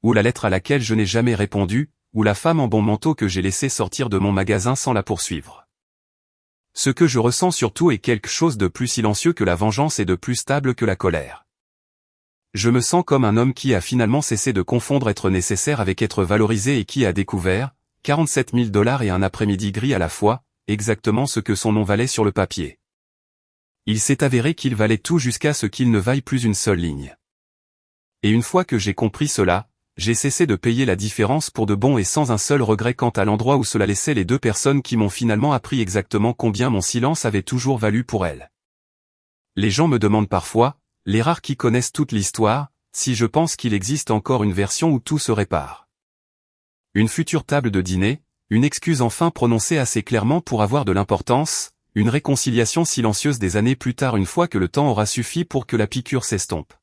Ou la lettre à laquelle je n'ai jamais répondu, ou la femme en bon manteau que j'ai laissé sortir de mon magasin sans la poursuivre. Ce que je ressens surtout est quelque chose de plus silencieux que la vengeance et de plus stable que la colère. Je me sens comme un homme qui a finalement cessé de confondre être nécessaire avec être valorisé et qui a découvert, 47 000 $ et un après-midi gris à la fois, exactement ce que son nom valait sur le papier. Il s'est avéré qu'il valait tout jusqu'à ce qu'il ne vaille plus une seule ligne. Et une fois que j'ai compris cela, j'ai cessé de payer la différence pour de bon et sans un seul regret quant à l'endroit où cela laissait les 2 personnes qui m'ont finalement appris exactement combien mon silence avait toujours valu pour elles. Les gens me demandent parfois, les rares qui connaissent toute l'histoire, si je pense qu'il existe encore une version où tout se répare. Une future table de dîner, une excuse enfin prononcée assez clairement pour avoir de l'importance, une réconciliation silencieuse des années plus tard une fois que le temps aura suffi pour que la piqûre s'estompe.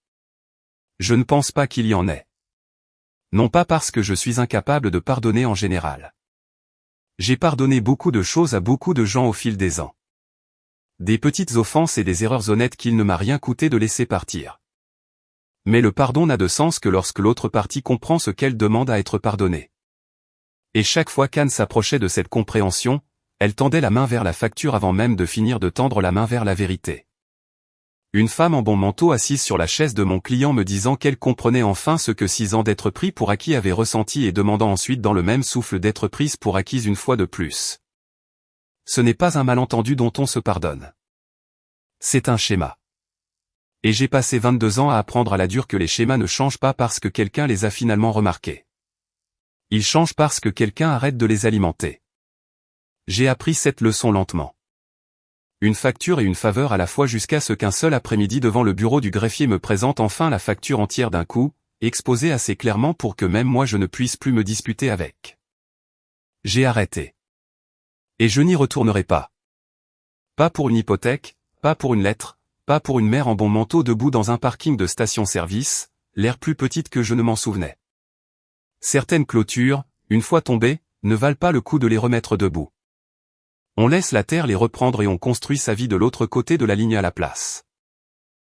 Je ne pense pas qu'il y en ait. Non pas parce que je suis incapable de pardonner en général. J'ai pardonné beaucoup de choses à beaucoup de gens au fil des ans. Des petites offenses et des erreurs honnêtes qu'il ne m'a rien coûté de laisser partir. Mais le pardon n'a de sens que lorsque l'autre partie comprend ce qu'elle demande à être pardonnée. Et chaque fois qu'Anne s'approchait de cette compréhension, elle tendait la main vers la facture avant même de finir de tendre la main vers la vérité. Une femme en bon manteau assise sur la chaise de mon client me disant qu'elle comprenait enfin ce que 6 ans d'être pris pour acquis avaient ressenti et demandant ensuite dans le même souffle d'être prise pour acquise une fois de plus. Ce n'est pas un malentendu dont on se pardonne. C'est un schéma. Et j'ai passé 22 ans à apprendre à la dure que les schémas ne changent pas parce que quelqu'un les a finalement remarqués. Ils changent parce que quelqu'un arrête de les alimenter. J'ai appris cette leçon lentement. Une facture et une faveur à la fois jusqu'à ce qu'un seul après-midi devant le bureau du greffier me présente enfin la facture entière d'un coup, exposée assez clairement pour que même moi je ne puisse plus me disputer avec. J'ai arrêté. Et je n'y retournerai pas. Pas pour une hypothèque, pas pour une lettre, pas pour une mère en bon manteau debout dans un parking de station-service, l'air plus petite que je ne m'en souvenais. Certaines clôtures, une fois tombées, ne valent pas le coup de les remettre debout. On laisse la terre les reprendre et on construit sa vie de l'autre côté de la ligne à la place.